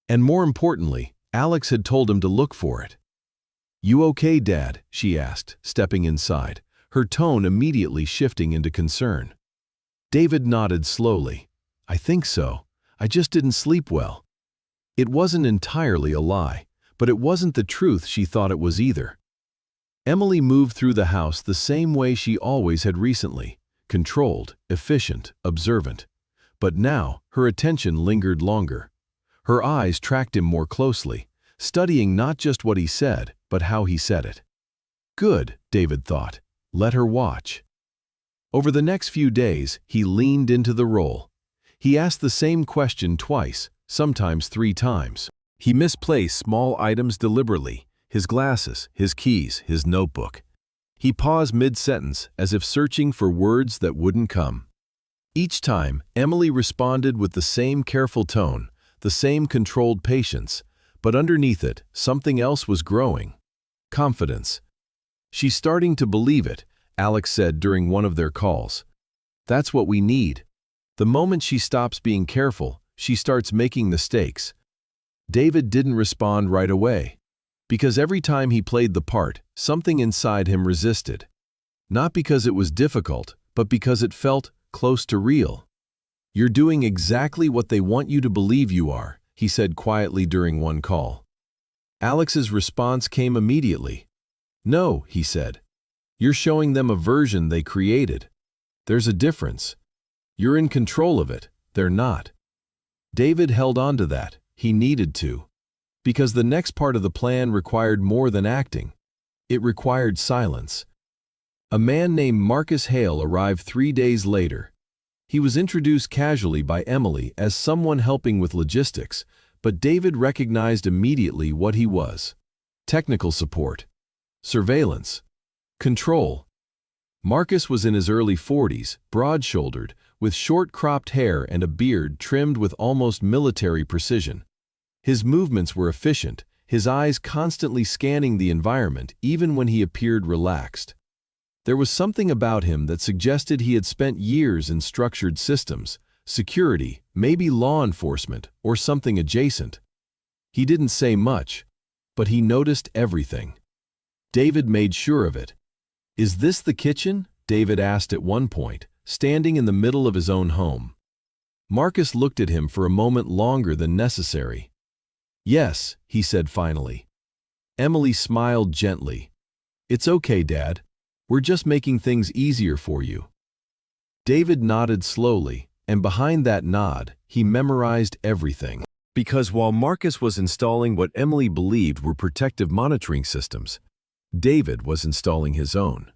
Speaker 1: And more importantly, Alex had told him to look for it. "You okay, Dad?" she asked, stepping inside, her tone immediately shifting into concern. David nodded slowly. "I think so. I just didn't sleep well." It wasn't entirely a lie, but it wasn't the truth she thought it was either. Emily moved through the house the same way she always had recently, controlled, efficient, observant. But now, her attention lingered longer. Her eyes tracked him more closely, studying not just what he said, but how he said it. Good, David thought. Let her watch. Over the next few days, he leaned into the role. He asked the same question twice, sometimes 3 times. He misplaced small items deliberately, his glasses, his keys, his notebook. He paused mid-sentence as if searching for words that wouldn't come. Each time, Emily responded with the same careful tone, the same controlled patience, but underneath it, something else was growing. Confidence. "She's starting to believe it," Alex said during one of their calls. "That's what we need. The moment she stops being careful, she starts making mistakes." David didn't respond right away, because every time he played the part, something inside him resisted. Not because it was difficult, but because it felt close to real. "You're doing exactly what they want you to believe you are," he said quietly during one call. Alex's response came immediately. "No," he said. "You're showing them a version they created. There's a difference. You're in control of it, they're not." David held on to that. He needed to. Because the next part of the plan required more than acting. It required silence. A man named Marcus Hale arrived 3 days later. He was introduced casually by Emily as someone helping with logistics, but David recognized immediately what he was. Technical support. Surveillance. Control. Marcus was in his early 40s, broad-shouldered, with short cropped hair and a beard trimmed with almost military precision. His movements were efficient, his eyes constantly scanning the environment even when he appeared relaxed. There was something about him that suggested he had spent years in structured systems, security, maybe law enforcement, or something adjacent. He didn't say much, but he noticed everything. David made sure of it. "Is this the kitchen?" David asked at one point, standing in the middle of his own home. Marcus looked at him for a moment longer than necessary. "Yes," he said finally. Emily smiled gently. "It's okay, Dad. We're just making things easier for you." David nodded slowly, and behind that nod, he memorized everything. Because while Marcus was installing what Emily believed were protective monitoring systems, David was installing his own.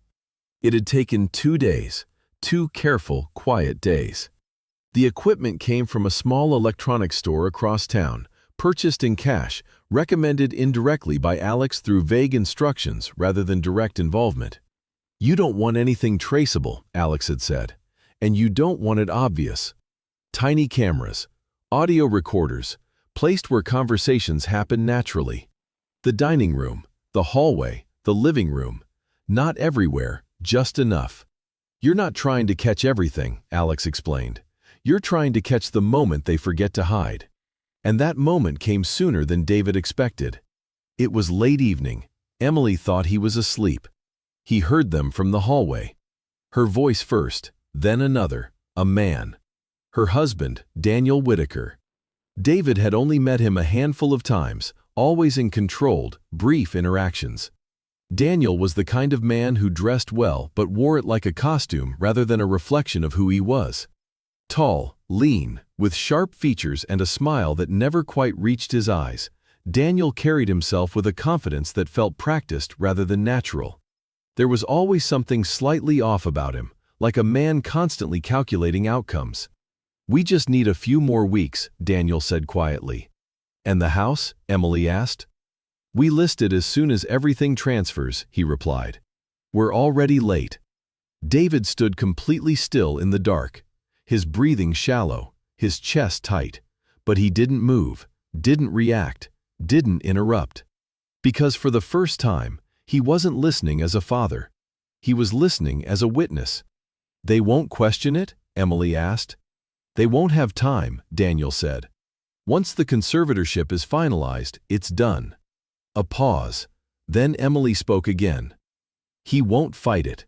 Speaker 1: It had taken 2 days, 2 careful, quiet days. The equipment came from a small electronics store across town, purchased in cash, recommended indirectly by Alex through vague instructions rather than direct involvement. "You don't want anything traceable," Alex had said, "and you don't want it obvious. Tiny cameras, audio recorders, placed where conversations happen naturally. The dining room, the hallway, the living room. Not everywhere, just enough." "You're not trying to catch everything," Alex explained. "You're trying to catch the moment they forget to hide." And that moment came sooner than David expected. It was late evening. Emily thought he was asleep. He heard them from the hallway. Her voice first, then another, a man. Her husband, Daniel Whitaker. David had only met him a handful of times, always in controlled, brief interactions. Daniel was the kind of man who dressed well but wore it like a costume rather than a reflection of who he was. Tall, lean, with sharp features and a smile that never quite reached his eyes, Daniel carried himself with a confidence that felt practiced rather than natural. There was always something slightly off about him, like a man constantly calculating outcomes. "We just need a few more weeks," Daniel said quietly. "And the house?" Emily asked. "We list it as soon as everything transfers," he replied. "We're already late." David stood completely still in the dark, his breathing shallow, his chest tight, but he didn't move, didn't react, didn't interrupt. Because for the first time, he wasn't listening as a father. He was listening as a witness. "They won't question it?" Emily asked. "They won't have time," Daniel said. "Once the conservatorship is finalized, it's done." A pause. Then Emily spoke again. "He won't fight it."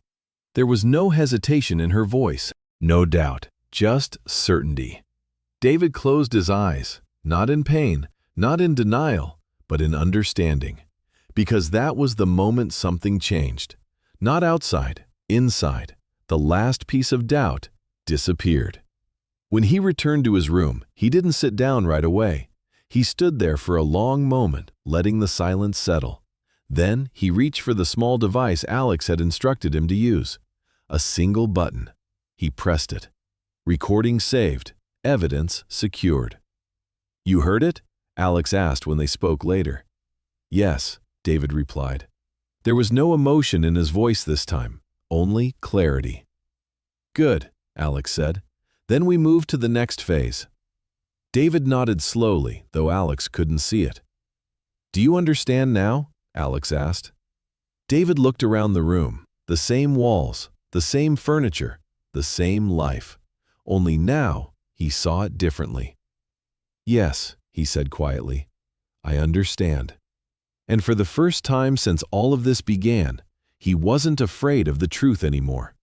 Speaker 1: There was no hesitation in her voice, no doubt, just certainty. David closed his eyes, not in pain, not in denial, but in understanding. Because that was the moment something changed. Not outside, inside. The last piece of doubt disappeared. When he returned to his room, he didn't sit down right away. He stood there for a long moment, letting the silence settle. Then he reached for the small device Alex had instructed him to use. A single button. He pressed it. Recording saved. Evidence secured. "You heard it?" Alex asked when they spoke later. "Yes," David replied. There was no emotion in his voice this time, only clarity. "Good," Alex said. "Then we move to the next phase." David nodded slowly, though Alex couldn't see it. "Do you understand now?" Alex asked. David looked around the room. The same walls, the same furniture, the same life. Only now, he saw it differently. "Yes," he said quietly. "I understand." And for the first time since all of this began, he wasn't afraid of the truth anymore.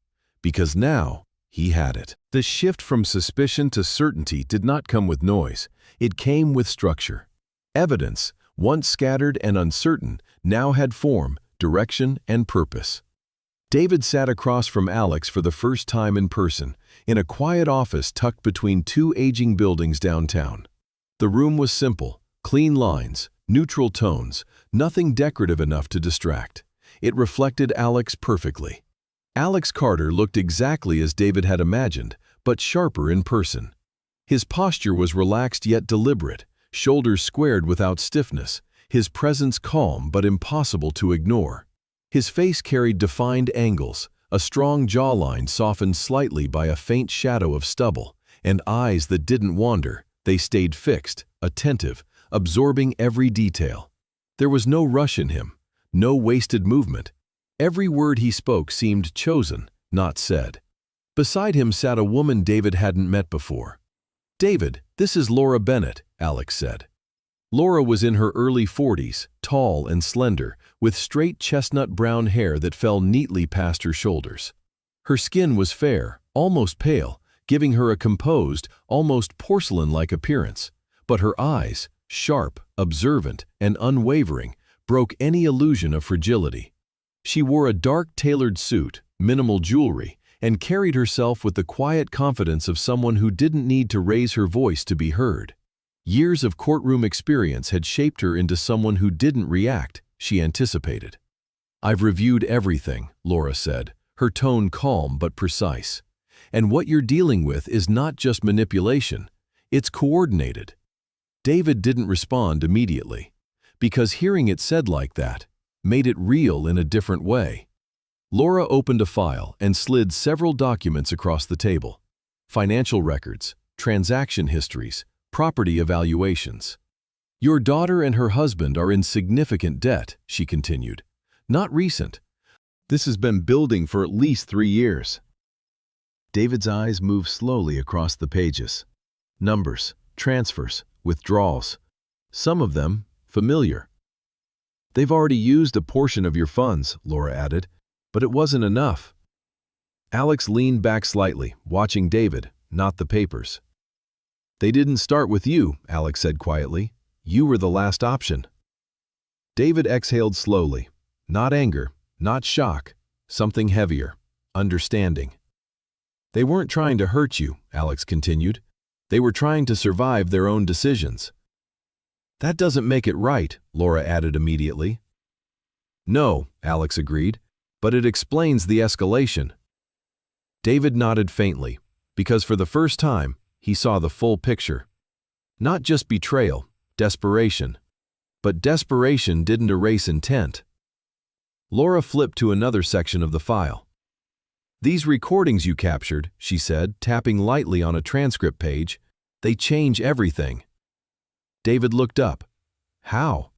Speaker 1: Because now, he had it. The shift from suspicion to certainty did not come with noise. It came with structure. Evidence, once scattered and uncertain, now had form, direction, and purpose. David sat across from Alex for the first time in person, in a quiet office tucked between 2 aging buildings downtown. The room was simple, clean lines, neutral tones, nothing decorative enough to distract. It reflected Alex perfectly. Alex Carter looked exactly as David had imagined, but sharper in person. His posture was relaxed yet deliberate, shoulders squared without stiffness, his presence calm but impossible to ignore. His face carried defined angles, a strong jawline softened slightly by a faint shadow of stubble, and eyes that didn't wander. They stayed fixed, attentive, absorbing every detail. There was no rush in him, no wasted movement. Every word he spoke seemed chosen, not said. Beside him sat a woman David hadn't met before. "David, this is Laura Bennett," Alex said. Laura was in her early 40s, tall and slender, with straight chestnut brown hair that fell neatly past her shoulders. Her skin was fair, almost pale, giving her a composed, almost porcelain-like appearance. But her eyes, sharp, observant, and unwavering, broke any illusion of fragility. She wore a dark tailored suit, minimal jewelry, and carried herself with the quiet confidence of someone who didn't need to raise her voice to be heard. Years of courtroom experience had shaped her into someone who didn't react, she anticipated. "I've reviewed everything," Laura said, her tone calm but precise. "And what you're dealing with is not just manipulation, it's coordinated." David didn't respond immediately, because hearing it said like that made it real in a different way. Laura opened a file and slid several documents across the table. Financial records, transaction histories, property evaluations. "Your daughter and her husband are in significant debt," she continued. "Not recent. This has been building for at least 3 years." David's eyes moved slowly across the pages. Numbers, transfers, withdrawals. Some of them familiar. "They've already used a portion of your funds," Laura added, "but it wasn't enough." Alex leaned back slightly, watching David, not the papers. "They didn't start with you," Alex said quietly. "You were the last option." David exhaled slowly. Not anger, not shock, something heavier, understanding. "They weren't trying to hurt you," Alex continued. "They were trying to survive their own decisions." "That doesn't make it right," Laura added immediately. "No," Alex agreed, "but it explains the escalation." David nodded faintly, because for the first time, he saw the full picture. Not just betrayal, desperation. But desperation didn't erase intent. Laura flipped to another section of the file. "These recordings you captured," she said, tapping lightly on a transcript page, "they change everything." David looked up. "How?"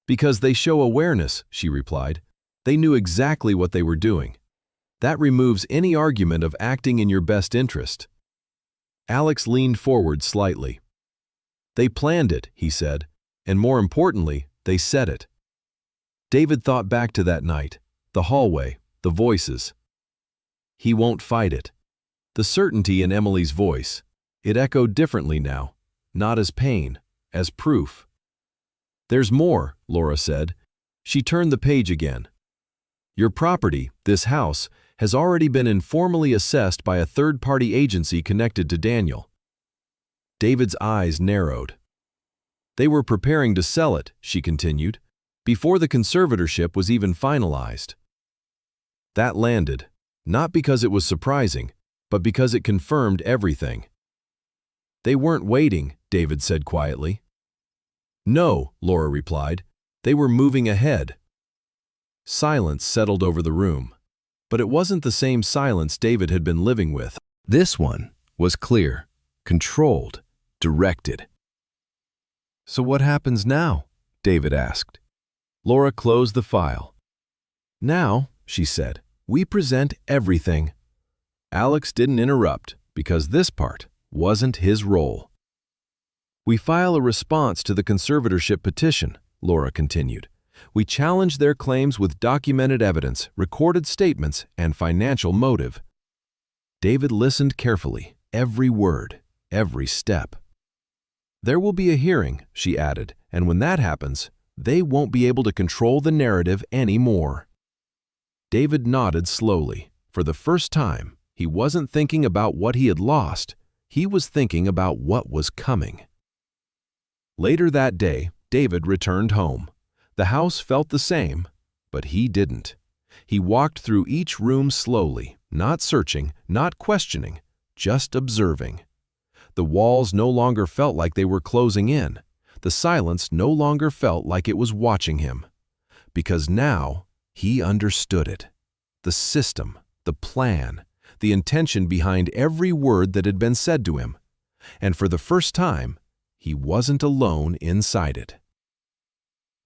Speaker 1: "Because they show awareness," she replied. "They knew exactly what they were doing. That removes any argument of acting in your best interest." Alex leaned forward slightly. "They planned it," he said, "and more importantly, they said it." David thought back to that night, the hallway, the voices. He won't fight it. The certainty in Emily's voice, it echoed differently now, not as pain, as proof. "There's more," Laura said. She turned the page again. "Your property, this house, has already been informally assessed by a third-party agency connected to Daniel." David's eyes narrowed. "They were preparing to sell it," she continued, "before the conservatorship was even finalized." That landed, not because it was surprising, but because it confirmed everything. "They weren't waiting," David said quietly. "No," Laura replied. "They were moving ahead." Silence settled over the room. But it wasn't the same silence David had been living with. This one was clear, controlled, directed. "So what happens now?" David asked. Laura closed the file. "Now," she said, "we present everything." Alex didn't interrupt, because this part wasn't his role. "We file a response to the conservatorship petition," Laura continued. "We challenge their claims with documented evidence, recorded statements, and financial motive." David listened carefully, every word, every step. "There will be a hearing," she added, "and when that happens, they won't be able to control the narrative anymore." David nodded slowly. For the first time, he wasn't thinking about what he had lost. He was thinking about what was coming. Later that day, David returned home. The house felt the same, but he didn't. He walked through each room slowly, not searching, not questioning, just observing. The walls no longer felt like they were closing in. The silence no longer felt like it was watching him. Because now he understood it. The system, the plan, the intention behind every word that had been said to him. And for the first time, he wasn't alone inside it.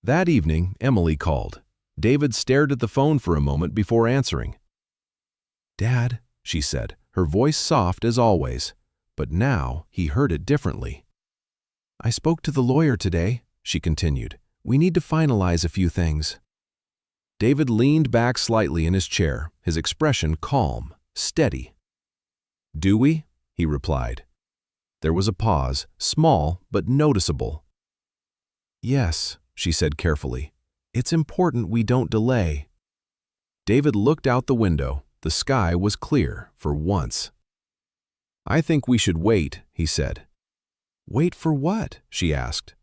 Speaker 1: That evening, Emily called. David stared at the phone for a moment before answering. "Dad," she said, her voice soft as always, but now he heard it differently. "I spoke to the lawyer today," she continued. "We need to finalize a few things." David leaned back slightly in his chair, his expression calm, steady. "Do we?" he replied. There was a pause, small but noticeable. "Yes," she said carefully. "It's important we don't delay." David looked out the window. The sky was clear for once. "I think we should wait," he said. "Wait for what?" she asked.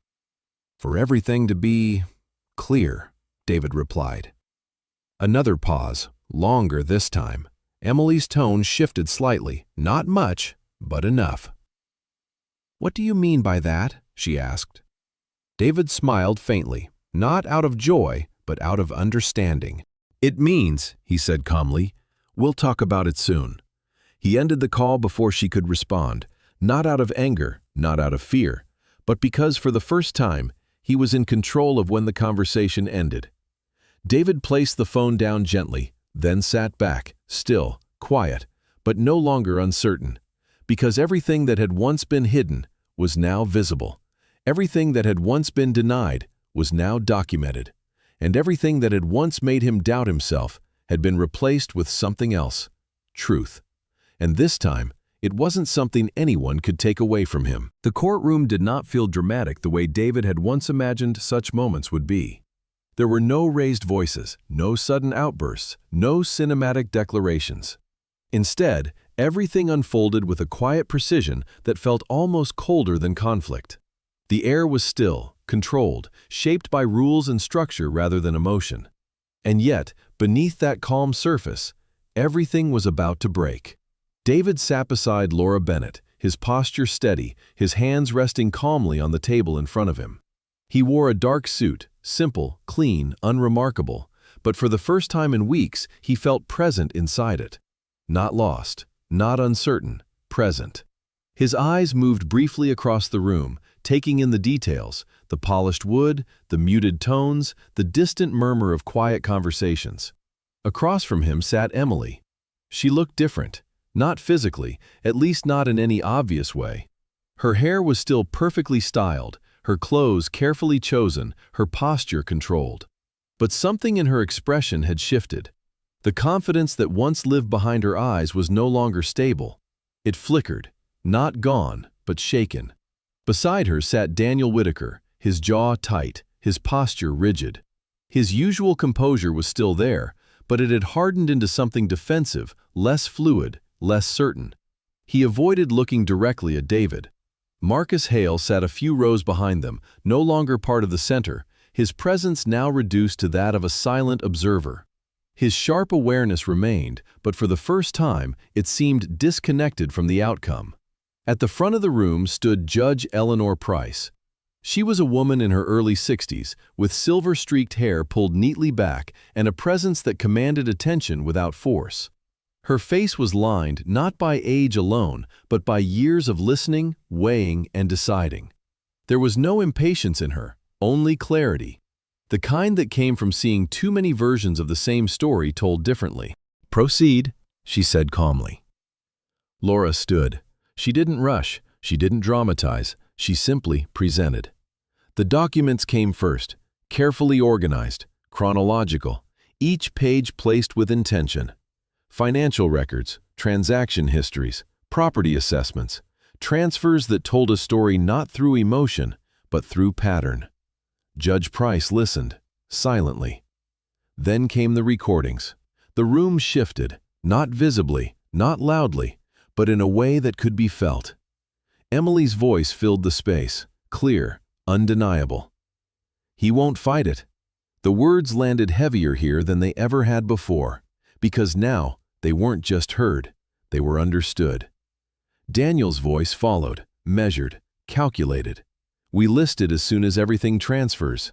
Speaker 1: "For everything to be clear," David replied. Another pause, longer this time. Emily's tone shifted slightly, not much, but enough. "What do you mean by that?" she asked. David smiled faintly, not out of joy, but out of understanding. "It means," he said calmly, "we'll talk about it soon." He ended the call before she could respond, not out of anger, not out of fear, but because for the first time, he was in control of when the conversation ended. David placed the phone down gently, then sat back, still, quiet, but no longer uncertain, because everything that had once been hidden was now visible. Everything that had once been denied was now documented, and everything that had once made him doubt himself had been replaced with something else, truth. And this time, it wasn't something anyone could take away from him. The courtroom did not feel dramatic the way David had once imagined such moments would be. There were no raised voices, no sudden outbursts, no cinematic declarations. Instead, everything unfolded with a quiet precision that felt almost colder than conflict. The air was still, controlled, shaped by rules and structure rather than emotion. And yet, beneath that calm surface, everything was about to break. David sat beside Laura Bennett, his posture steady, his hands resting calmly on the table in front of him. He wore a dark suit, simple, clean, unremarkable, but for the first time in weeks, he felt present inside it. Not lost, not uncertain, present. His eyes moved briefly across the room, taking in the details, the polished wood, the muted tones, the distant murmur of quiet conversations. Across from him sat Emily. She looked different, not physically, at least not in any obvious way. Her hair was still perfectly styled, her clothes carefully chosen, her posture controlled. But something in her expression had shifted. The confidence that once lived behind her eyes was no longer stable. It flickered, not gone, but shaken. Beside her sat Daniel Whitaker, his jaw tight, his posture rigid. His usual composure was still there, but it had hardened into something defensive, less fluid, less certain. He avoided looking directly at David. Marcus Hale sat a few rows behind them, no longer part of the center, his presence now reduced to that of a silent observer. His sharp awareness remained, but for the first time, it seemed disconnected from the outcome. At the front of the room stood Judge Eleanor Price. She was a woman in her early 60s, with silver-streaked hair pulled neatly back and a presence that commanded attention without force. Her face was lined not by age alone, but by years of listening, weighing, and deciding. There was no impatience in her, only clarity. The kind that came from seeing too many versions of the same story told differently. "Proceed," she said calmly. Laura stood. She didn't rush, she didn't dramatize, she simply presented. The documents came first, carefully organized, chronological, each page placed with intention. Financial records, transaction histories, property assessments, transfers that told a story not through emotion, but through pattern. Judge Price listened, silently. Then came the recordings. The room shifted, not visibly, not loudly, but in a way that could be felt. Emily's voice filled the space, clear, undeniable. "He won't fight it." The words landed heavier here than they ever had before, because now they weren't just heard, they were understood. Daniel's voice followed, measured, calculated. "We list it as soon as everything transfers."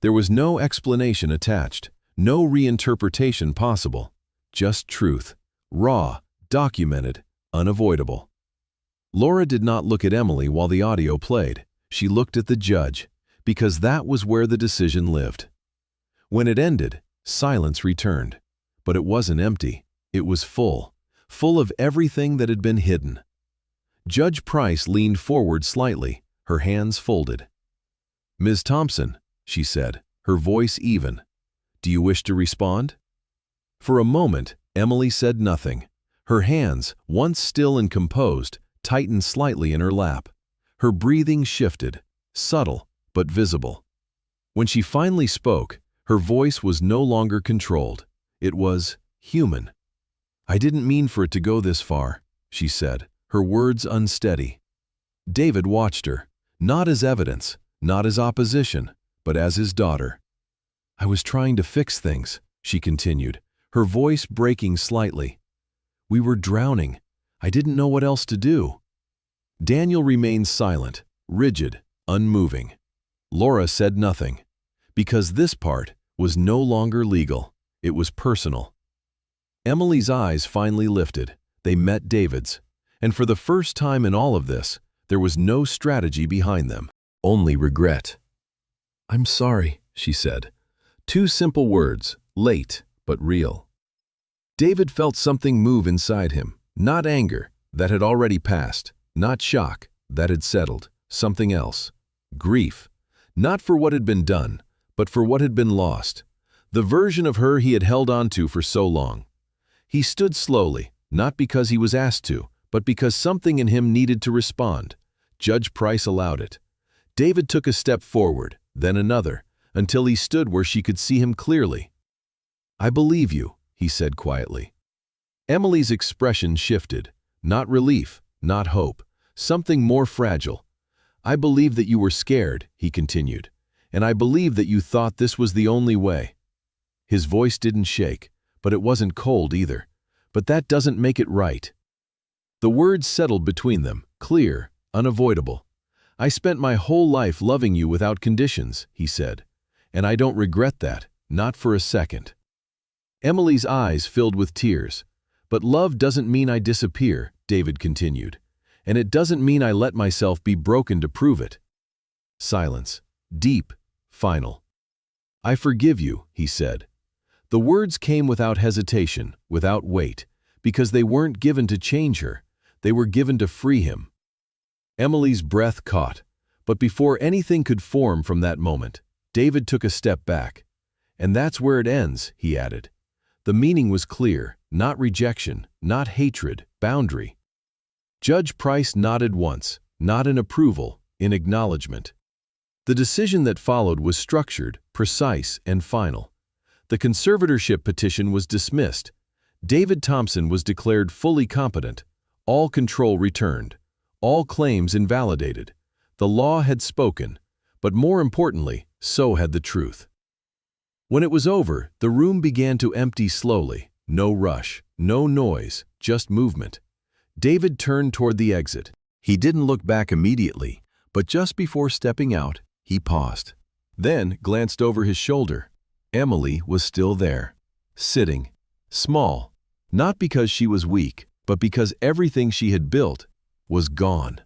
Speaker 1: There was no explanation attached, no reinterpretation possible, just truth, raw, documented, unavoidable. Laura did not look at Emily while the audio played. she looked at the judge, because that was where the decision lived. When it ended, silence returned. But it wasn't empty. It was full of everything that had been hidden. Judge Price leaned forward slightly, her hands folded. "Ms. Thompson," she said, her voice even, "do you wish to respond?" For a moment, Emily said nothing. Her hands, once still and composed, tightened slightly in her lap. Her breathing shifted, subtle but visible. When she finally spoke, her voice was no longer controlled. It was human. "I didn't mean for it to go this far," she said, her words unsteady. David watched her, not as evidence, not as opposition, but as his daughter. "I was trying to fix things," she continued, her voice breaking slightly. "We were drowning. I didn't know what else to do." Daniel remained silent, rigid, unmoving. Laura said nothing, because this part was no longer legal. It was personal. Emily's eyes finally lifted. They met David's. And for the first time in all of this, there was no strategy behind them, only regret. "I'm sorry," she said. Two simple words, late but real. David felt something move inside him, not anger, that had already passed, not shock, that had settled, something else. Grief, not for what had been done, but for what had been lost, the version of her he had held on to for so long. He stood slowly, not because he was asked to, but because something in him needed to respond. Judge Price allowed it. David took a step forward, then another, until he stood where she could see him clearly. "I believe you," he said quietly. Emily's expression shifted, not relief, not hope, something more fragile. "I believe that you were scared," he continued, "and I believe that you thought this was the only way." His voice didn't shake, but it wasn't cold either. "But that doesn't make it right." The words settled between them, clear, unavoidable. "I spent my whole life loving you without conditions," he said, "and I don't regret that, not for a second." Emily's eyes filled with tears. "But love doesn't mean I disappear," David continued, "and it doesn't mean I let myself be broken to prove it." Silence, deep, final. "I forgive you," he said. The words came without hesitation, without weight, because they weren't given to change her. They were given to free him. Emily's breath caught, but before anything could form from that moment, David took a step back. "And that's where it ends," he added. The meaning was clear, not rejection, not hatred, boundary. Judge Price nodded once, not in approval, in acknowledgement. The decision that followed was structured, precise, and final. The conservatorship petition was dismissed. David Thompson was declared fully competent. All control returned. All claims invalidated. The law had spoken, but more importantly, so had the truth. When it was over, the room began to empty slowly. No rush, no noise, just movement. David turned toward the exit. He didn't look back immediately, but just before stepping out, he paused. Then glanced over his shoulder. Emily was still there, sitting, small, not because she was weak, but because everything she had built was gone.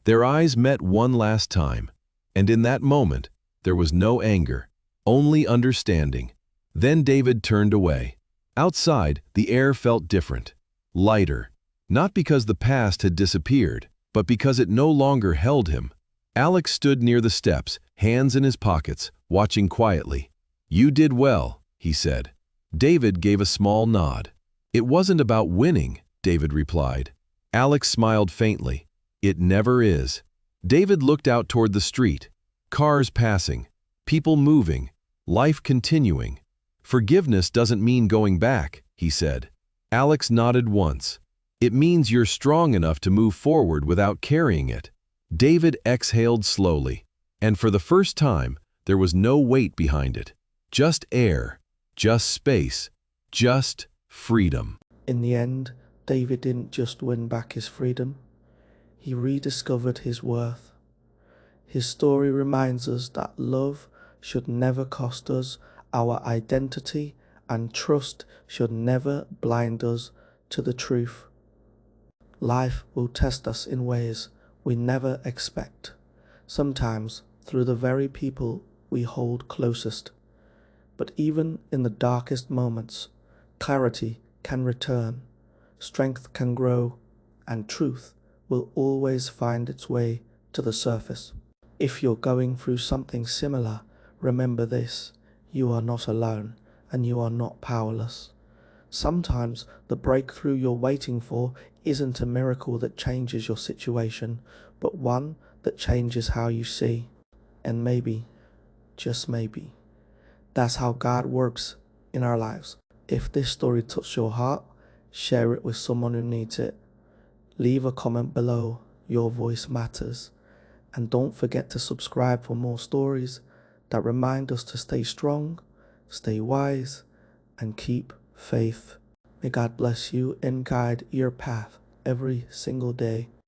Speaker 1: Their eyes met one last time, and in that moment, there was no anger, only understanding. Then David turned away. Outside, the air felt different, lighter, not because the past had disappeared, but because it no longer held him. Alex stood near the steps, hands in his pockets, watching quietly. "You did well," he said. David gave a small nod. "It wasn't about winning," David replied. Alex smiled faintly. "It never is." David looked out toward the street. Cars passing, people moving, life continuing. "Forgiveness doesn't mean going back," he said. Alex nodded once. "It means you're strong enough to move forward without carrying it." David exhaled slowly, and for the first time, there was no weight behind it. Just air, just space, just freedom.
Speaker 2: In the end, David didn't just win back his freedom, he rediscovered his worth. His story reminds us that love should never cost us our identity, and trust should never blind us to the truth. Life will test us in ways we never expect. sometimes through the very people we hold closest. But even in the darkest moments, clarity can return, strength can grow, and truth will always find its way to the surface. If you're going through something similar, remember this: you are not alone, and you are not powerless. Sometimes the breakthrough you're waiting for isn't a miracle that changes your situation, but one that changes how you see. And maybe, just maybe, that's how God works in our lives. If this story touched your heart, share it with someone who needs it. Leave a comment below. Your voice matters. And don't forget to subscribe for more stories that remind us to stay strong, stay wise, and keep faith. May God bless you and guide your path every single day.